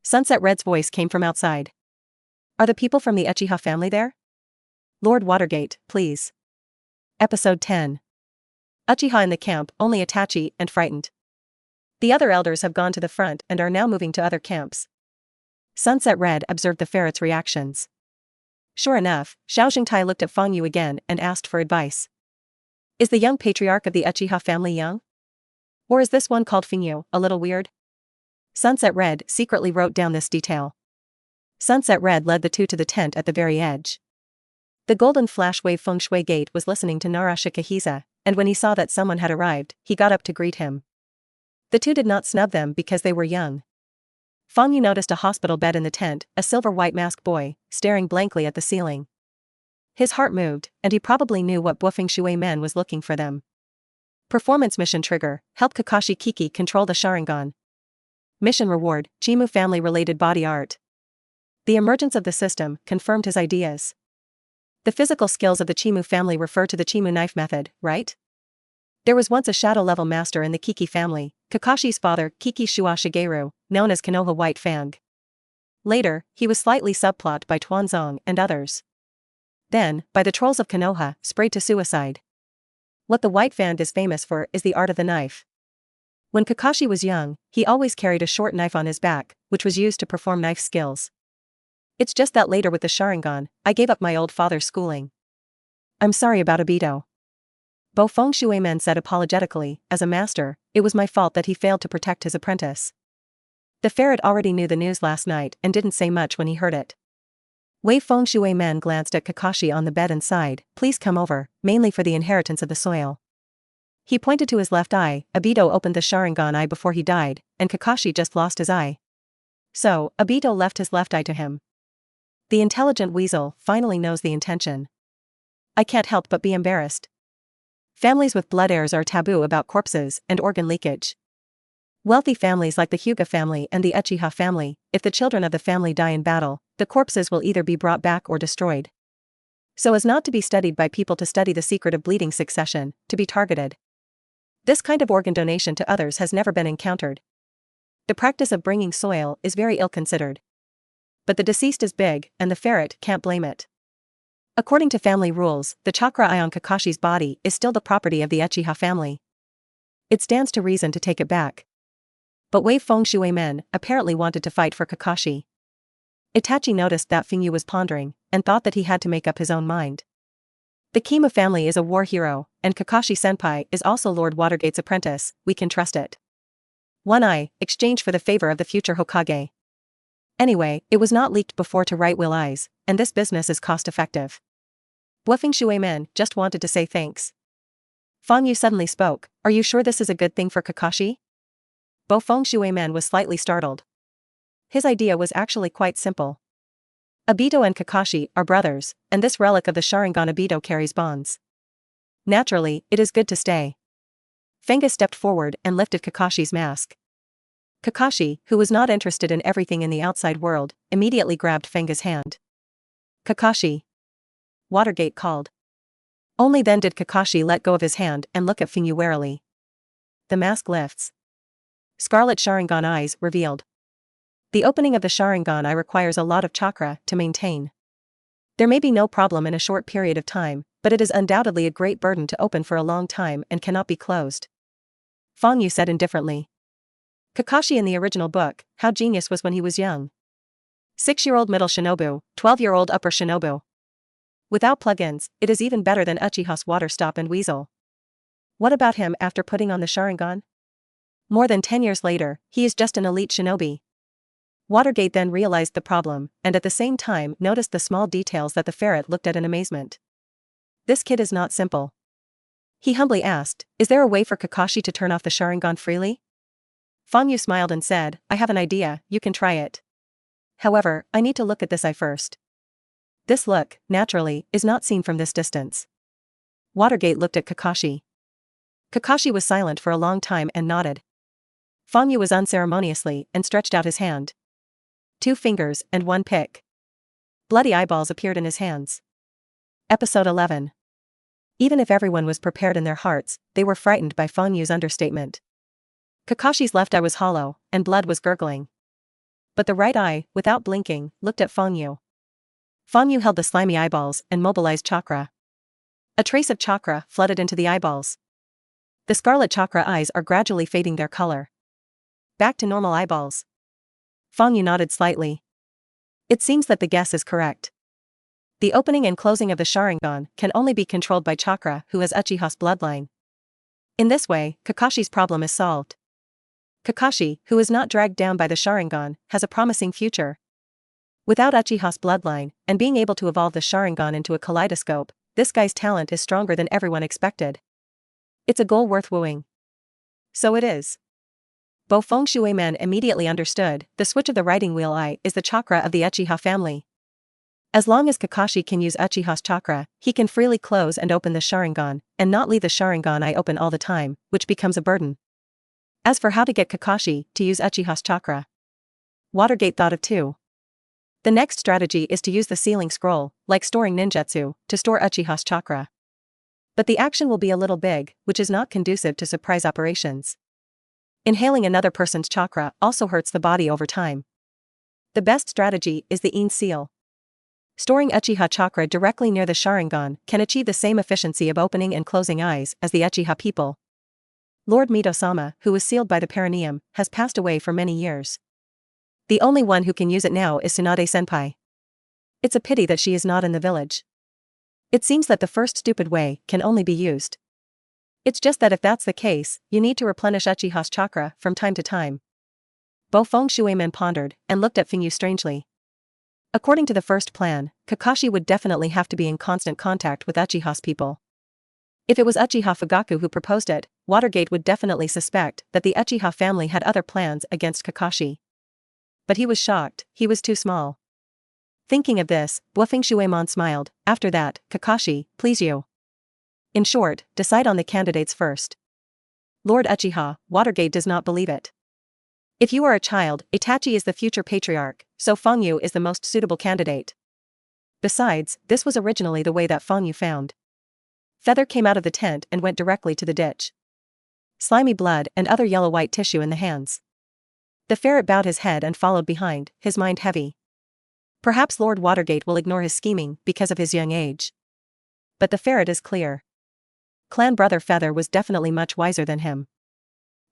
Sunset Red's voice came from outside. Are the people from the Uchiha family there? Lord Watergate, please. Episode 10. Uchiha in the camp, only Itachi, and frightened. The other elders have gone to the front and are now moving to other camps. Sunset Red observed the ferret's reactions. Sure enough, Xiao Jingtai looked at Feng Yu again and asked for advice. Is the young patriarch of the Uchiha family young? Or is this one called Feng Yu a little weird? Sunset Red secretly wrote down this detail. Sunset Red led the 2 to the tent at the very edge. The golden flash wave feng shui gate was listening to Narashikahiza, and when he saw that someone had arrived, he got up to greet him. The 2 did not snub them because they were young. Feng Yu noticed a hospital bed in the tent, a silver-white masked boy, staring blankly at the ceiling. His heart moved, and he probably knew what Buffing Shui Men was looking for them. Performance mission trigger, help Kakashi Kiki control the Sharingan. Mission reward, Chimu family-related body art. The emergence of the system confirmed his ideas. The physical skills of the Chimu family refer to the Chimu knife method, right? There was once a shadow-level master in the Kiki family, Kakashi's father, Kiki Shua Shigeru, known as Konoha White Fang. Later, he was slightly subplot by Tuanzong and others. Then, by the trolls of Konoha, sprayed to suicide. What the White Fang is famous for is the art of the knife. When Kakashi was young, he always carried a short knife on his back, which was used to perform knife skills. It's just that later with the Sharingan, I gave up my old father's schooling. I'm sorry about Obito. Bo Feng Shuimen said apologetically, as a master, it was my fault that he failed to protect his apprentice. The ferret already knew the news last night and didn't say much when he heard it. Wei Feng Shuimen glanced at Kakashi on the bed and sighed, please come over, mainly for the inheritance of the soil. He pointed to his left eye, Obito opened the Sharingan eye before he died, and Kakashi just lost his eye. So, Obito left his left eye to him. The intelligent weasel finally knows the intention. I can't help but be embarrassed. Families with blood heirs are taboo about corpses and organ leakage. Wealthy families like the Hyuga family and the Uchiha family, if the children of the family die in battle, the corpses will either be brought back or destroyed. So as not to be studied by people to study the secret of bleeding succession, to be targeted. This kind of organ donation to others has never been encountered. The practice of bringing soil is very ill-considered. But the deceased is big, and the ferret can't blame it. According to family rules, the chakra eye on Kakashi's body is still the property of the Uchiha family. It stands to reason to take it back. But Wei Feng Shuimen apparently wanted to fight for Kakashi. Itachi noticed that Feng Yu was pondering, and thought that he had to make up his own mind. The Kima family is a war hero, and Kakashi-senpai is also Lord Watergate's apprentice, we can trust it. One eye, exchange for the favor of the future Hokage. Anyway, it was not leaked before to Right Will Eyes, and this business is cost-effective. Buffing Shuimen just wanted to say thanks. Feng Yu suddenly spoke, are you sure this is a good thing for Kakashi? Bo Feng Shuimen was slightly startled. His idea was actually quite simple. Obito and Kakashi are brothers, and this relic of the Sharingan Obito carries bonds. Naturally, it is good to stay. Fenga stepped forward and lifted Kakashi's mask. Kakashi, who was not interested in everything in the outside world, immediately grabbed Fenga's hand. Kakashi. Watergate called. Only then did Kakashi let go of his hand and look at Feng Yu warily. The mask lifts. Scarlet Sharingan eyes revealed. The opening of the Sharingan eye requires a lot of chakra to maintain. There may be no problem in a short period of time, but it is undoubtedly a great burden to open for a long time and cannot be closed. Feng Yu said indifferently. Kakashi in the original book, how genius was when he was young. 6-year-old middle shinobu, 12-year-old upper shinobu. Without plugins, it is even better than Uchiha's water stop and weasel. What about him after putting on the Sharingan? More than 10 years later, he is just an elite shinobi. Watergate then realized the problem, and at the same time noticed the small details that the ferret looked at in amazement. This kid is not simple. He humbly asked, is there a way for Kakashi to turn off the Sharingan freely? Fang Yu smiled and said, I have an idea, you can try it. However, I need to look at this eye first. This look, naturally, is not seen from this distance. Watergate looked at Kakashi. Kakashi was silent for a long time and nodded. Fang Yu was unceremoniously and stretched out his hand. 2 fingers and 1 pick. Bloody eyeballs appeared in his hands. Episode 11. Even if everyone was prepared in their hearts, they were frightened by Fang Yu's understatement. Kakashi's left eye was hollow, and blood was gurgling. But the right eye, without blinking, looked at Fang Yu. Fang Yu held the slimy eyeballs and mobilized chakra. A trace of chakra flooded into the eyeballs. The scarlet chakra eyes are gradually fading their color. Back to normal eyeballs. Fang Yu nodded slightly. It seems that the guess is correct. The opening and closing of the Sharingan can only be controlled by chakra who has Uchiha's bloodline. In this way, Kakashi's problem is solved. Kakashi, who is not dragged down by the Sharingan, has a promising future. Without Uchiha's bloodline, and being able to evolve the Sharingan into a kaleidoscope, this guy's talent is stronger than everyone expected. It's a goal worth wooing. So it is. Bo Feng Shui men immediately understood, the switch of the riding wheel eye is the chakra of the Uchiha family. As long as Kakashi can use Uchiha's chakra, he can freely close and open the Sharingan, and not leave the Sharingan eye open all the time, which becomes a burden. As for how to get Kakashi to use Uchiha's chakra, Watergate thought of 2. The next strategy is to use the sealing scroll, like storing ninjutsu, to store Uchiha's chakra. But the action will be a little big, which is not conducive to surprise operations. Inhaling another person's chakra also hurts the body over time. The best strategy is the Yin seal. Storing Uchiha chakra directly near the Sharingan can achieve the same efficiency of opening and closing eyes as the Uchiha people. Lord Mito-sama, who was sealed by the perineum, has passed away for many years. The only one who can use it now is Tsunade-senpai. It's a pity that she is not in the village. It seems that the first stupid way can only be used. It's just that if that's the case, you need to replenish Uchiha's chakra from time to time. Bo Feng Shuimen pondered and looked at Feng Yu strangely. According to the first plan, Kakashi would definitely have to be in constant contact with Uchiha's people. If it was Uchiha Fugaku who proposed it, Watergate would definitely suspect that the Uchiha family had other plans against Kakashi. But he was shocked, he was too small. Thinking of this, Bluffing Shuemon smiled. After that, Kakashi, please you. In short, decide on the candidates first. Lord Uchiha, Watergate does not believe it. If you are a child, Itachi is the future patriarch, so Feng Yu is the most suitable candidate. Besides, this was originally the way that Feng Yu found. Feather came out of the tent and went directly to the ditch. Slimy blood and other yellow-white tissue in the hands. The ferret bowed his head and followed behind, his mind heavy. Perhaps Lord Watergate will ignore his scheming because of his young age. But the ferret is clear. Clan brother Feather was definitely much wiser than him.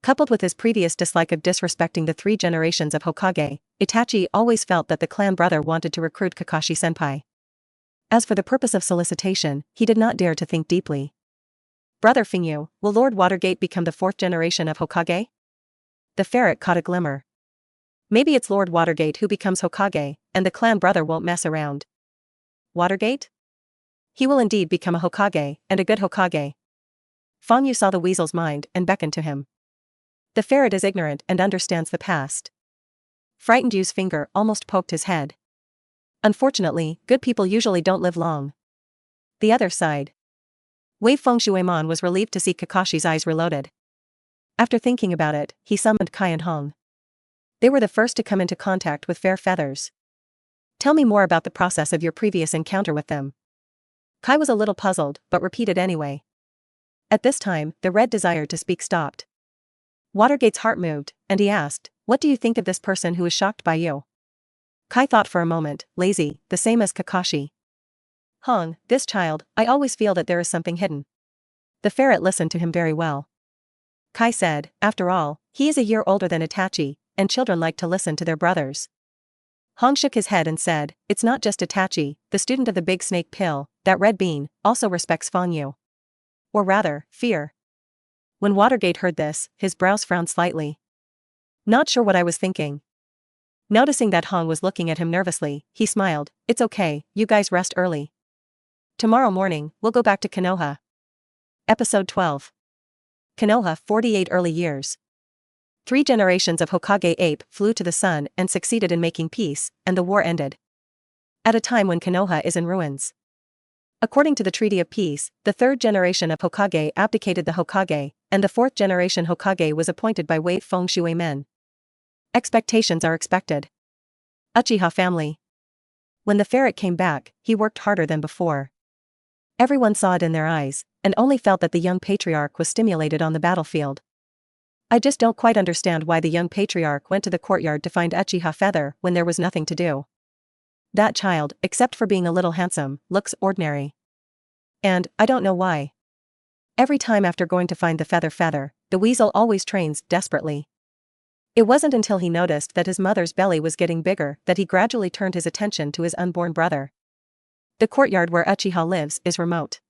Coupled with his previous dislike of disrespecting the 3 generations of Hokage, Itachi always felt that the clan brother wanted to recruit Kakashi-senpai. As for the purpose of solicitation, he did not dare to think deeply. Brother Feng Yu, will Lord Watergate become the 4th generation of Hokage? The ferret caught a glimmer. Maybe it's Lord Watergate who becomes Hokage, and the clan brother won't mess around. Watergate? He will indeed become a Hokage, and a good Hokage. Feng Yu saw the weasel's mind and beckoned to him. The ferret is ignorant and understands the past. Frightened Yu's finger almost poked his head. Unfortunately, good people usually don't live long. The other side. Wei Feng Shuemon was relieved to see Kakashi's eyes reloaded. After thinking about it, he summoned Kai and Hong. They were the first to come into contact with Fair Feathers. Tell me more about the process of your previous encounter with them. Kai was a little puzzled, but repeated anyway. At this time, the red desire to speak stopped. Watergate's heart moved, and he asked, what do you think of this person who is shocked by you? Kai thought for a moment, lazy, the same as Kakashi. Hong, this child, I always feel that there is something hidden. The ferret listened to him very well. Kai said, after all, he is a year older than Itachi, and children like to listen to their brothers. Hong shook his head and said, it's not just Itachi, the student of the big snake pill, that red bean, also respects Feng Yu. Or rather, fear. When Watergate heard this, his brows frowned slightly. Not sure what I was thinking. Noticing that Hong was looking at him nervously, he smiled. It's okay, you guys rest early. Tomorrow morning, we'll go back to Konoha. Episode 12. Konoha 48 early years. 3 generations of Hokage ape flew to the sun and succeeded in making peace, and the war ended. At a time when Konoha is in ruins. According to the Treaty of Peace, the 3rd generation of Hokage abdicated the Hokage, and the 4th generation Hokage was appointed by Wei Feng Shui men. Expectations are expected. Uchiha family. When the ferret came back, he worked harder than before. Everyone saw it in their eyes, and only felt that the young patriarch was stimulated on the battlefield. I just don't quite understand why the young patriarch went to the courtyard to find Uchiha Feather when there was nothing to do. That child, except for being a little handsome, looks ordinary. And, I don't know why. Every time after going to find the Feather, the weasel always trains desperately. It wasn't until he noticed that his mother's belly was getting bigger that he gradually turned his attention to his unborn brother. The courtyard where Uchiha lives is remote.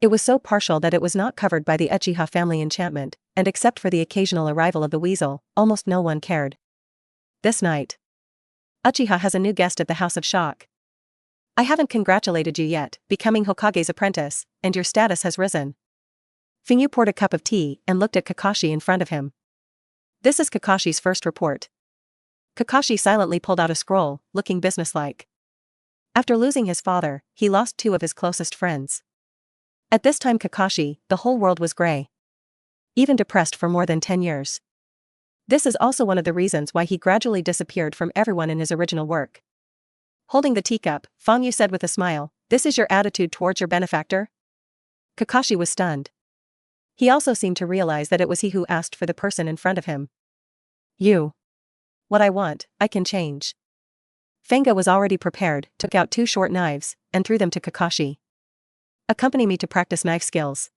It was so partial that it was not covered by the Uchiha family enchantment, and except for the occasional arrival of the weasel, almost no one cared. This night, Uchiha has a new guest at the House of Shock. I haven't congratulated you yet, becoming Hokage's apprentice, and your status has risen. Fingyu poured a cup of tea and looked at Kakashi in front of him. This is Kakashi's first report. Kakashi silently pulled out a scroll, looking businesslike. After losing his father, he lost 2 of his closest friends. At this time Kakashi, the whole world was gray. Even depressed for more than 10 years. This is also one of the reasons why he gradually disappeared from everyone in his original work. Holding the teacup, Fangyu said with a smile, "This is your attitude towards your benefactor?" Kakashi was stunned. He also seemed to realize that it was he who asked for the person in front of him. You. What I want, I can change. Fanga was already prepared, took out 2 short knives, and threw them to Kakashi. Accompany me to practice knife skills.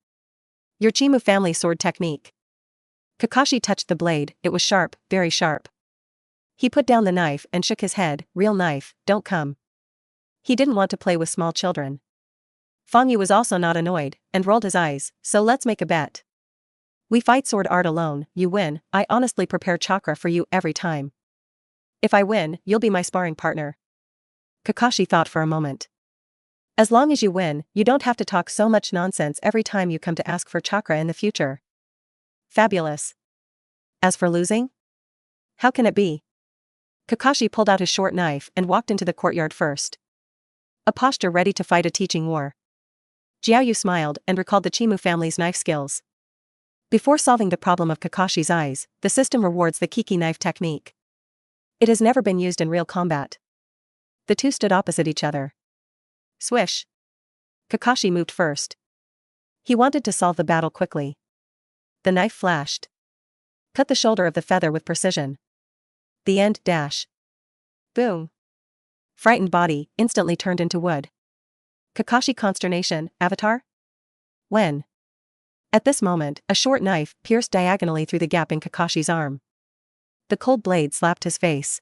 Your Chimu family sword technique. Kakashi touched the blade, it was sharp, very sharp. He put down the knife and shook his head, real knife, don't come. He didn't want to play with small children. Fangyu was also not annoyed, and rolled his eyes, so let's make a bet. We fight sword art alone, you win, I honestly prepare chakra for you every time. If I win, you'll be my sparring partner. Kakashi thought for a moment. As long as you win, you don't have to talk so much nonsense every time you come to ask for chakra in the future. Fabulous. As for losing? How can it be? Kakashi pulled out his short knife and walked into the courtyard first. A posture ready to fight a teaching war. Jiaoyu smiled and recalled the Chimu family's knife skills. Before solving the problem of Kakashi's eyes, the system rewards the Kiki knife technique. It has never been used in real combat. The 2 stood opposite each other. Swish. Kakashi moved first. He wanted to solve the battle quickly. The knife flashed. Cut the shoulder of the feather with precision. The end dash. Boom. Frightened body instantly turned into wood. Kakashi consternation, avatar? When? At this moment, a short knife pierced diagonally through the gap in Kakashi's arm. The cold blade slapped his face.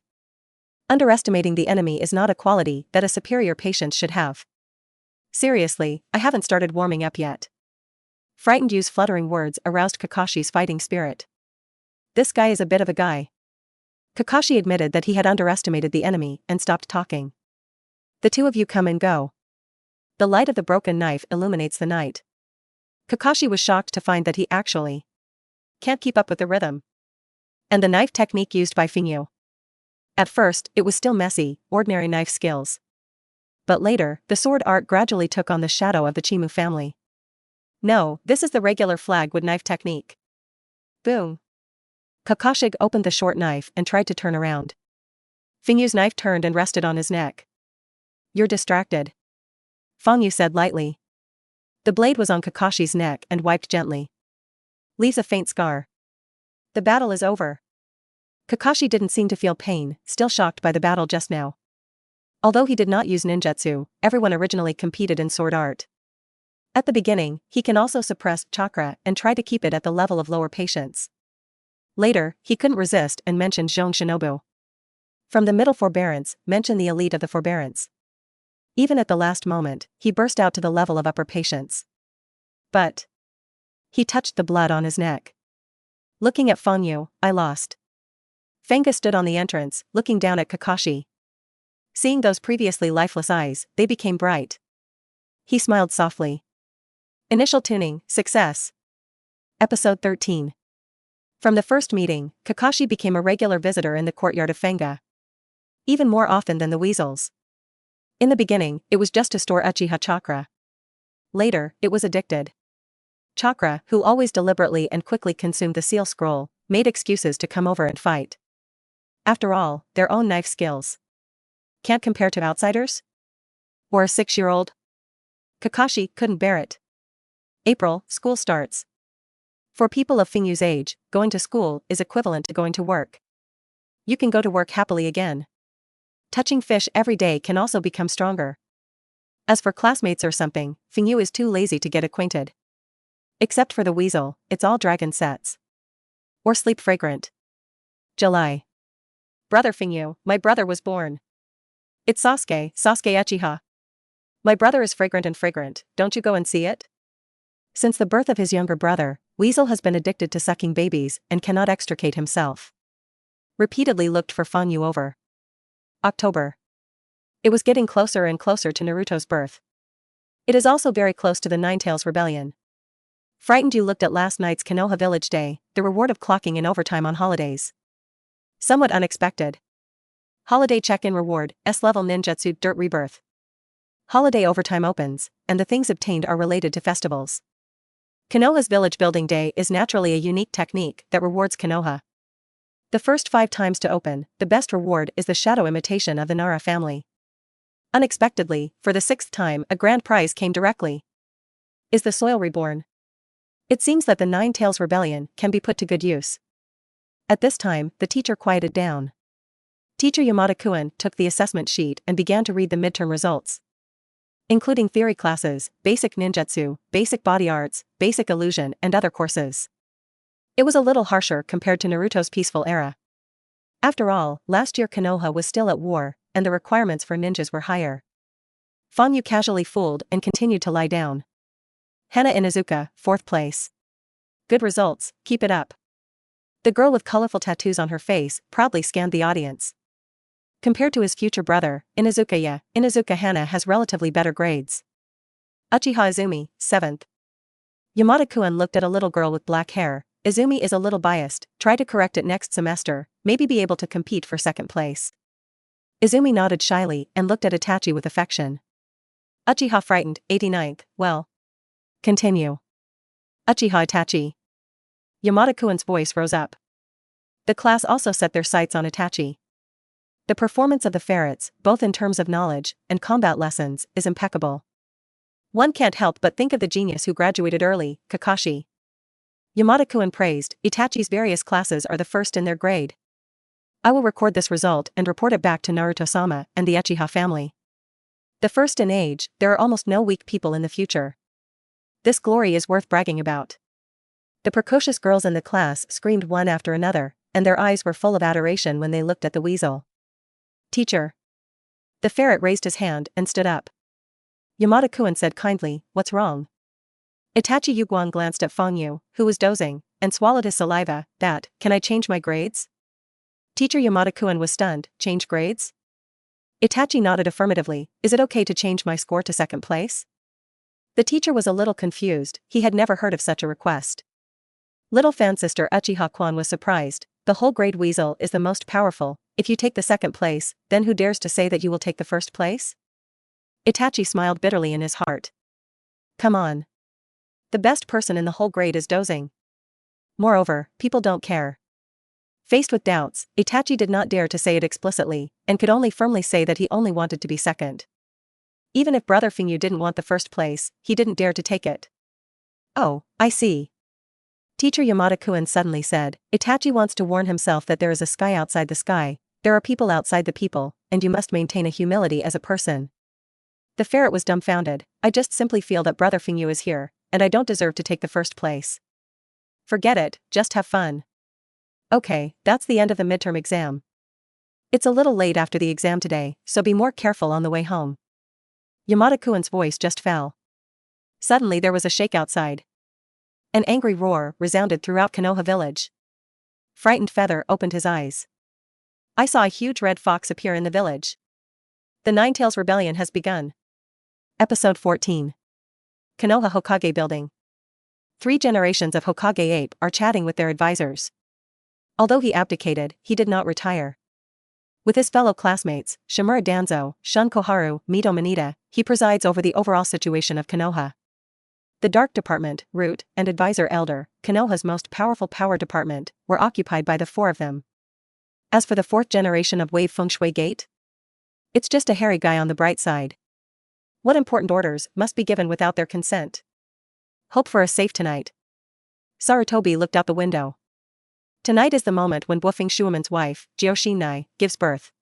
Underestimating the enemy is not a quality that a superior patience should have. Seriously, I haven't started warming up yet. Frightened Yu's fluttering words aroused Kakashi's fighting spirit. This guy is a bit of a guy. Kakashi admitted that he had underestimated the enemy and stopped talking. The 2 of you come and go. The light of the broken knife illuminates the night. Kakashi was shocked to find that he actually can't keep up with the rhythm. And the knife technique used by Fingyu. At first, it was still messy, ordinary knife skills. But later, the sword art gradually took on the shadow of the Chimu family. No, this is the regular flag wood knife technique. Boom. Kakashi opened the short knife and tried to turn around. Fingyu's knife turned and rested on his neck. You're distracted. Fangyu said lightly. The blade was on Kakashi's neck and wiped gently. Leaves a faint scar. The battle is over. Kakashi didn't seem to feel pain, still shocked by the battle just now. Although he did not use ninjutsu, everyone originally competed in sword art. At the beginning, he can also suppress chakra and try to keep it at the level of lower patience. Later, he couldn't resist and mentioned Zhong Shinobu. From the middle forbearance, mention the elite of the forbearance. Even at the last moment, he burst out to the level of upper patience. But He touched the blood on his neck. Looking at Yu, I lost. Fanga stood on the entrance, looking down at Kakashi. Seeing those previously lifeless eyes, they became bright. He smiled softly. Initial tuning, success. Episode 13. From the first meeting, Kakashi became a regular visitor in the courtyard of Fanga. Even more often than the weasels. In the beginning, it was just to store Uchiha chakra. Later, it was addicted. Chakra, who always deliberately and quickly consumed the seal scroll, made excuses to come over and fight. After all, their own knife skills can't compare to outsiders? Or a 6-year-old? Kakashi couldn't bear it. April, school starts. For people of Fingyu's age, going to school is equivalent to going to work. You can go to work happily again. Touching fish every day can also become stronger. As for classmates or something, Fingyu is too lazy to get acquainted. Except for the weasel, it's all dragon sets. Or sleep fragrant. July. Brother Fingyu, my brother was born. It's Sasuke Uchiha. My brother is fragrant and fragrant, don't you go and see it? Since the birth of his younger brother, Weasel has been addicted to sucking babies and cannot extricate himself. Repeatedly looked for Yu over. October. It was getting closer and closer to Naruto's birth. It is also very close to the Ninetales rebellion. Frightened you looked at last night's Konoha Village Day, the reward of clocking in overtime on holidays. Somewhat unexpected. Holiday check-in reward, S-level ninjutsu dirt rebirth. Holiday overtime opens, and the things obtained are related to festivals. Konoha's village building day is naturally a unique technique that rewards Konoha. The first 5 times to open, the best reward is the shadow imitation of the Nara family. Unexpectedly, for the 6th time a grand prize came directly. Is the soil reborn? It seems that the Ninetales rebellion can be put to good use. At this time, the teacher quieted down. Teacher Yamada-kun took the assessment sheet and began to read the midterm results. Including theory classes, basic ninjutsu, basic body arts, basic illusion and other courses. It was a little harsher compared to Naruto's peaceful era. After all, last year Konoha was still at war, and the requirements for ninjas were higher. Yu casually fooled and continued to lie down. Hana Inuzuka, 4th place. Good results, keep it up. The girl with colorful tattoos on her face proudly scanned the audience. Compared to his future brother, Inuzuka Hana has relatively better grades. Uchiha Izumi, 7th. Yamada-kun looked at a little girl with black hair. Izumi is a little biased, try to correct it next semester, maybe be able to compete for 2nd place. Izumi nodded shyly and looked at Itachi with affection. Uchiha frightened, 89th, well. Continue. Uchiha Itachi. Yamada-kun's voice rose up. The class also set their sights on Itachi. The performance of the ferrets, both in terms of knowledge and combat lessons, is impeccable. One can't help but think of the genius who graduated early, Kakashi. Yamada-kun praised, Itachi's various classes are the first in their grade. I will record this result and report it back to Naruto-sama and the Uchiha family. The first in age, there are almost no weak people in the future. This glory is worth bragging about. The precocious girls in the class screamed one after another, and their eyes were full of adoration when they looked at the weasel. Teacher. The ferret raised his hand and stood up. Yamada-kun said kindly, what's wrong? Itachi Yuguan glanced at Yu, who was dozing, and swallowed his saliva. Can I change my grades? Teacher Yamada-kun was stunned, change grades? Itachi nodded affirmatively, is it okay to change my score to 2nd place? The teacher was a little confused, he had never heard of such a request. Little fan sister Uchiha-kwan was surprised, the whole grade weasel is the most powerful, if you take the 2nd place, then who dares to say that you will take the 1st place? Itachi smiled bitterly in his heart. Come on. The best person in the whole grade is dozing. Moreover, people don't care. Faced with doubts, Itachi did not dare to say it explicitly, and could only firmly say that he only wanted to be 2nd. Even if Brother Fingyu didn't want the 1st place, he didn't dare to take it. Oh, I see. Teacher Yamada-kun suddenly said, Itachi wants to warn himself that there is a sky outside the sky, there are people outside the people, and you must maintain a humility as a person. The ferret was dumbfounded, I just simply feel that Brother Fingyu is here, and I don't deserve to take the 1st place. Forget it, just have fun. Okay, that's the end of the midterm exam. It's a little late after the exam today, so be more careful on the way home. Yamada-kun's voice just fell. Suddenly there was a shake outside. An angry roar resounded throughout Konoha village. Frightened Feather opened his eyes. I saw a huge red fox appear in the village. The Ninetales rebellion has begun. Episode 14. Konoha Hokage building. 3 generations of Hokage ape are chatting with their advisors. Although he abdicated, he did not retire. With his fellow classmates, Shimura Danzo, Shun Koharu, Mito Manita, he presides over the overall situation of Konoha. The Dark Department, Root, and Advisor Elder, Konoha's most powerful power department, were occupied by the 4 of them. As for the 4th generation of Wave Feng Shui Gate, it's just a hairy guy on the bright side. What important orders must be given without their consent? Hope for a safe tonight. Sarutobi looked out the window. Tonight is the moment when Bufeng Shuiman's wife, Jiao Shinai, gives birth.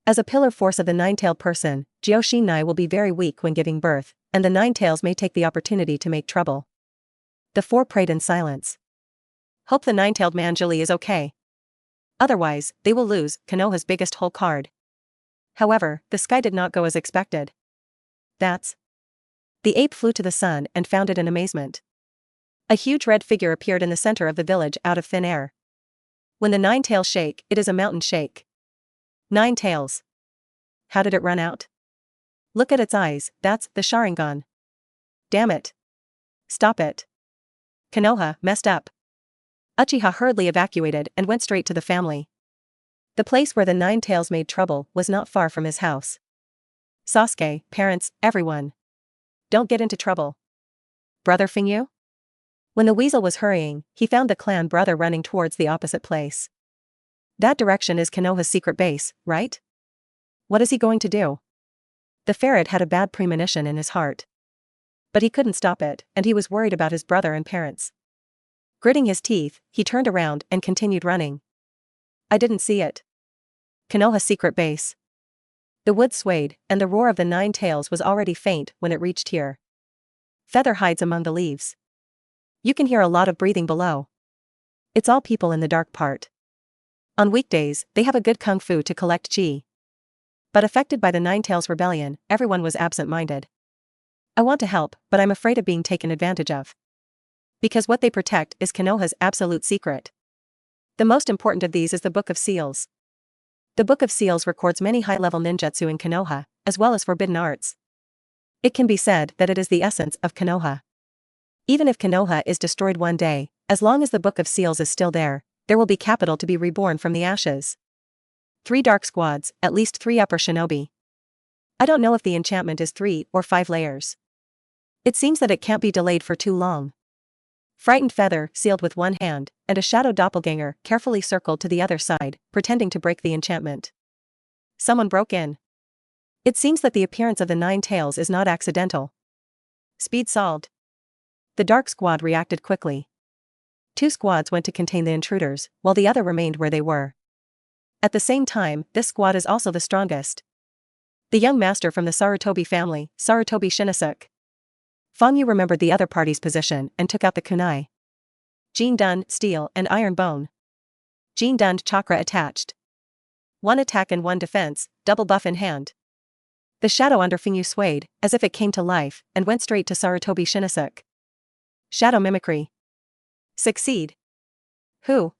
As a pillar force of the nine-tailed person, Jiao Shinai will be very weak when giving birth, and the Ninetales may take the opportunity to make trouble. The 4 prayed in silence. Hope the nine-tailed man Julie is okay. Otherwise, they will lose Konoha's biggest hole card. However, the sky did not go as expected. That's. The ape flew to the sun and found it in amazement. A huge red figure appeared in the center of the village out of thin air. When the 9 tails shake, it is a mountain shake. 9 tails. How did it run out? Look at its eyes, that's the Sharingan. Damn it. Stop it. Konoha messed up. Uchiha hurriedly evacuated and went straight to the family. The place where the 9 tails made trouble was not far from his house. Sasuke, parents, everyone. Don't get into trouble. Brother Fingyu? When the weasel was hurrying, he found the clan brother running towards the opposite place. That direction is Konoha's secret base, right? What is he going to do? The ferret had a bad premonition in his heart. But he couldn't stop it, and he was worried about his brother and parents. Gritting his teeth, he turned around and continued running. I didn't see it. Konoha's secret base. The wood swayed, and the roar of the 9 tails was already faint when it reached here. Feather hides among the leaves. You can hear a lot of breathing below. It's all people in the dark part. On weekdays, they have a good kung fu to collect chi. But affected by the Ninetales rebellion, everyone was absent-minded. I want to help, but I'm afraid of being taken advantage of. Because what they protect is Konoha's absolute secret. The most important of these is the Book of Seals. The Book of Seals records many high-level ninjutsu in Konoha, as well as forbidden arts. It can be said that it is the essence of Konoha. Even if Konoha is destroyed one day, as long as the Book of Seals is still there will be capital to be reborn from the ashes. 3 dark squads, at least 3 upper shinobi. I don't know if the enchantment is 3 or 5 layers. It seems that it can't be delayed for too long. Frightened Feather sealed with one hand, and a shadow doppelganger carefully circled to the other side, pretending to break the enchantment. Someone broke in. It seems that the appearance of the 9 tails is not accidental. Speed solved. The dark squad reacted quickly. 2 squads went to contain the intruders, while the other remained where they were. At the same time, this squad is also the strongest. The young master from the Sarutobi family, Sarutobi Shinosuke. Fangyu remembered the other party's position and took out the kunai. Jin Dun, steel and iron bone. Jin Dun, chakra attached. 1 attack and 1 defense, double buff in hand. The shadow under Fingyu swayed, as if it came to life, and went straight to Sarutobi Shinosuke. Shadow mimicry. Succeed. Who?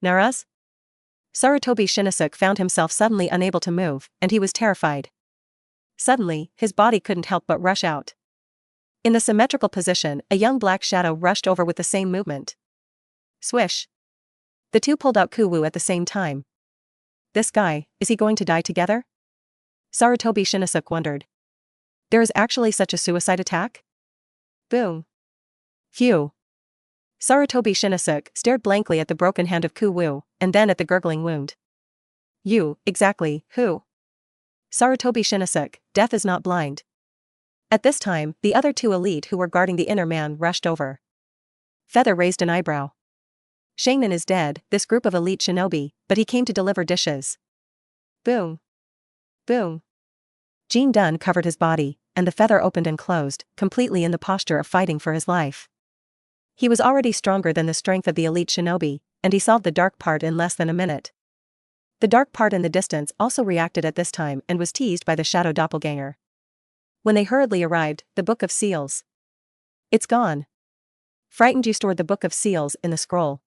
Naraz? Sarutobi Shinosuke found himself suddenly unable to move, and he was terrified. Suddenly, his body couldn't help but rush out. In the symmetrical position, a young black shadow rushed over with the same movement. Swish. The 2 pulled out Kuwu at the same time. This guy, is he going to die together? Sarutobi Shinosuke wondered. There is actually such a suicide attack? Boom. Phew. Sarutobi Shinosuke stared blankly at the broken hand of Kuwu, and then at the gurgling wound. You, exactly, who? Sarutobi Shinosuke, death is not blind. At this time, the other 2 elite who were guarding the inner man rushed over. Feather raised an eyebrow. Shangnan is dead, this group of elite shinobi, but he came to deliver dishes. Boom. Boom. Jin Dun covered his body, and the feather opened and closed, completely in the posture of fighting for his life. He was already stronger than the strength of the elite shinobi, and he solved the dark part in less than a minute. The dark part in the distance also reacted at this time and was teased by the shadow doppelganger. When they hurriedly arrived, the Book of Seals. It's gone. Frightened Yu stored the Book of Seals in the scroll.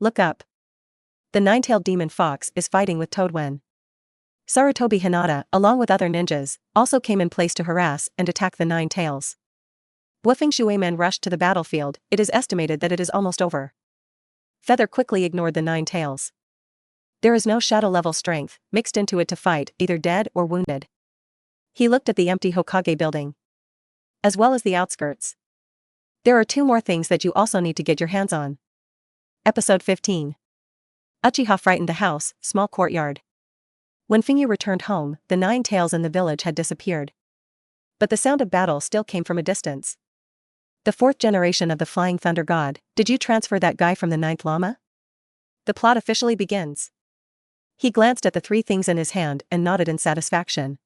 Look up. The nine-tailed demon fox is fighting with Toadwen. Sarutobi Hinata, along with other ninjas, also came in place to harass and attack the Nine Tails. Woofing Shui men rushed to the battlefield. It is estimated that it is almost over. Feather quickly ignored the Nine Tails. There is no shadow-level strength mixed into it to fight, either dead or wounded. He looked at the empty Hokage building, as well as the outskirts. There are 2 more things that you also need to get your hands on. Episode 15. Uchiha frightened the house, small courtyard. When Fingyu returned home, the Nine Tails in the village had disappeared. But the sound of battle still came from a distance. The 4th generation of the Flying Thunder God. Did you transfer that guy from the 9th Lama? The plot officially begins. He glanced at the 3 things in his hand and nodded in satisfaction.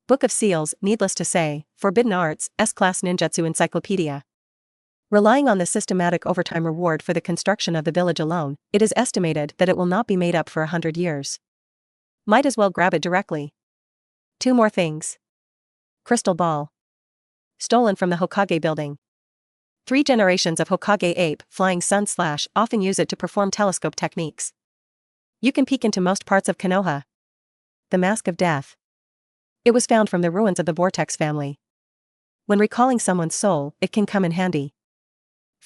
Book of Seals, needless to say, Forbidden Arts, S-Class Ninjutsu Encyclopedia. Relying on the systematic overtime reward for the construction of the village alone, it is estimated that it will not be made up for 100 years. Might as well grab it directly. 2 more things. Crystal Ball. Stolen from the Hokage building. 3 generations of Hokage ape, Flying Sun / often use it to perform telescope techniques. You can peek into most parts of Konoha. The Mask of Death. It was found from the ruins of the Vortex family. When recalling someone's soul, it can come in handy.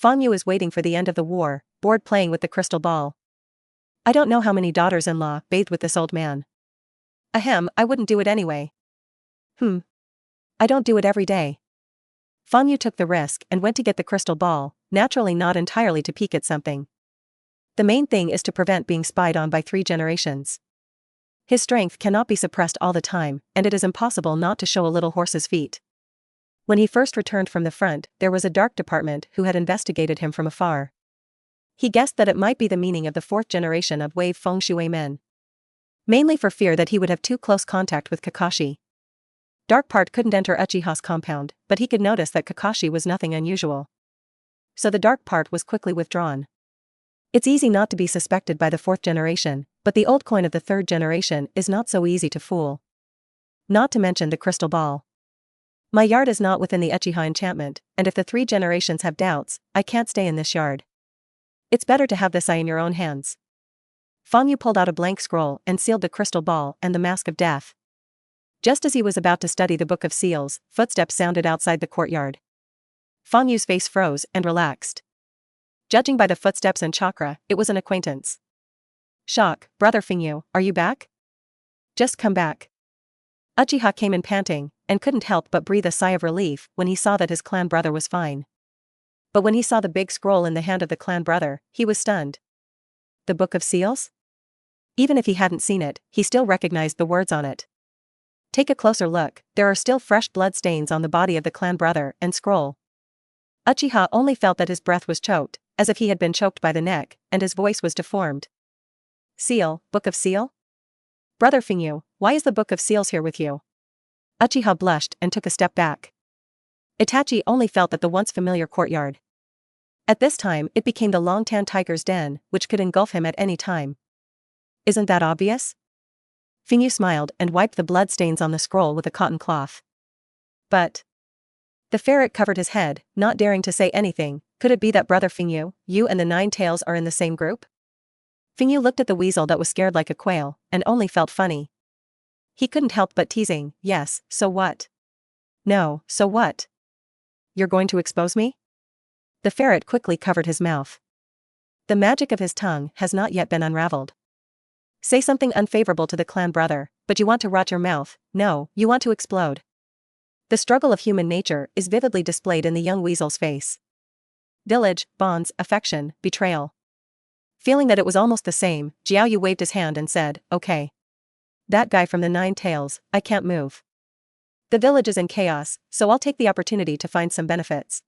Fangyu is waiting for the end of the war, bored playing with the crystal ball. I don't know how many daughters-in-law bathed with this old man. Ahem, I wouldn't do it anyway. I don't do it every day. Fangyu took the risk and went to get the crystal ball, naturally not entirely to peek at something. The main thing is to prevent being spied on by 3 generations. His strength cannot be suppressed all the time, and it is impossible not to show a little horse's feet. When he first returned from the front, there was a dark department who had investigated him from afar. He guessed that it might be the meaning of the 4th generation of Wave Feng Shui men. Mainly for fear that he would have too close contact with Kakashi. Dark Part couldn't enter Uchiha's compound, but he could notice that Kakashi was nothing unusual. So the Dark Part was quickly withdrawn. It's easy not to be suspected by the 4th generation, but the old coin of the 3rd generation is not so easy to fool. Not to mention the crystal ball. My yard is not within the Uchiha enchantment, and if the 3 generations have doubts, I can't stay in this yard. It's better to have this eye in your own hands. Fangyu pulled out a blank scroll and sealed the crystal ball and the Mask of Death. Just as he was about to study the Book of Seals, footsteps sounded outside the courtyard. Fangyu's face froze and relaxed. Judging by the footsteps and chakra, it was an acquaintance. Shock, Brother Fingyu, are you back? Just come back. Uchiha came in panting, and couldn't help but breathe a sigh of relief when he saw that his clan brother was fine. But when he saw the big scroll in the hand of the clan brother, he was stunned. The Book of Seals? Even if he hadn't seen it, he still recognized the words on it. Take a closer look, there are still fresh blood stains on the body of the clan brother and scroll. Uchiha only felt that his breath was choked, as if he had been choked by the neck, and his voice was deformed. Seal, Book of Seal? Brother Fingyu, why is the Book of Seals here with you? Uchiha blushed and took a step back. Itachi only felt that the once familiar courtyard. At this time, it became the long-tan tiger's den, which could engulf him at any time. Isn't that obvious? Fingyu smiled and wiped the blood stains on the scroll with a cotton cloth. But the ferret covered his head, not daring to say anything. Could it be that Brother Fingyu, you and the Nine Tails are in the same group? Fingyu looked at the weasel that was scared like a quail, and only felt funny. He couldn't help but teasing, yes, so what? No, so what? You're going to expose me? The ferret quickly covered his mouth. The magic of his tongue has not yet been unraveled. Say something unfavorable to the clan brother, but you want to rot your mouth. No, you want to explode. The struggle of human nature is vividly displayed in the young weasel's face. Village, bonds, affection, betrayal. Feeling that it was almost the same, Jiao Yu waved his hand and said, okay. That guy from the Nine Tails, I can't move. The village is in chaos, so I'll take the opportunity to find some benefits.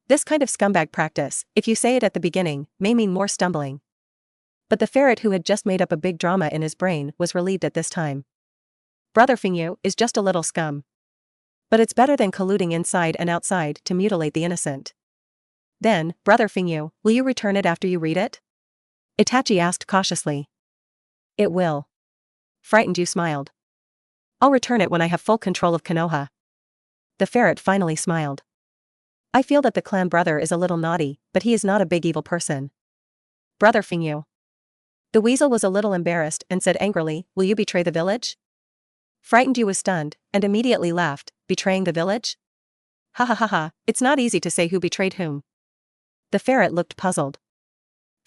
This kind of scumbag practice, if you say it at the beginning, may mean more stumbling. But the ferret who had just made up a big drama in his brain was relieved at this time. Brother Fingyu is just a little scum. But it's better than colluding inside and outside to mutilate the innocent. Then, Brother Fingyu, will you return it after you read it? Itachi asked cautiously. It will. Frightened Yu smiled. I'll return it when I have full control of Konoha. The ferret finally smiled. I feel that the clan brother is a little naughty, but he is not a big evil person. Brother Yu. The weasel was a little embarrassed and said angrily, will you betray the village? Frightened Yu was stunned, and immediately laughed, betraying the village? Ha ha ha ha, it's not easy to say who betrayed whom. The ferret looked puzzled.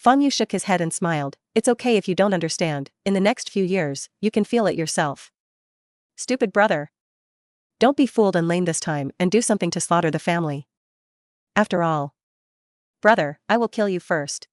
Yu shook his head and smiled, it's okay if you don't understand, in the next few years, you can feel it yourself. Stupid brother. Don't be fooled and lame this time and do something to slaughter the family. After all. Brother, I will kill you first.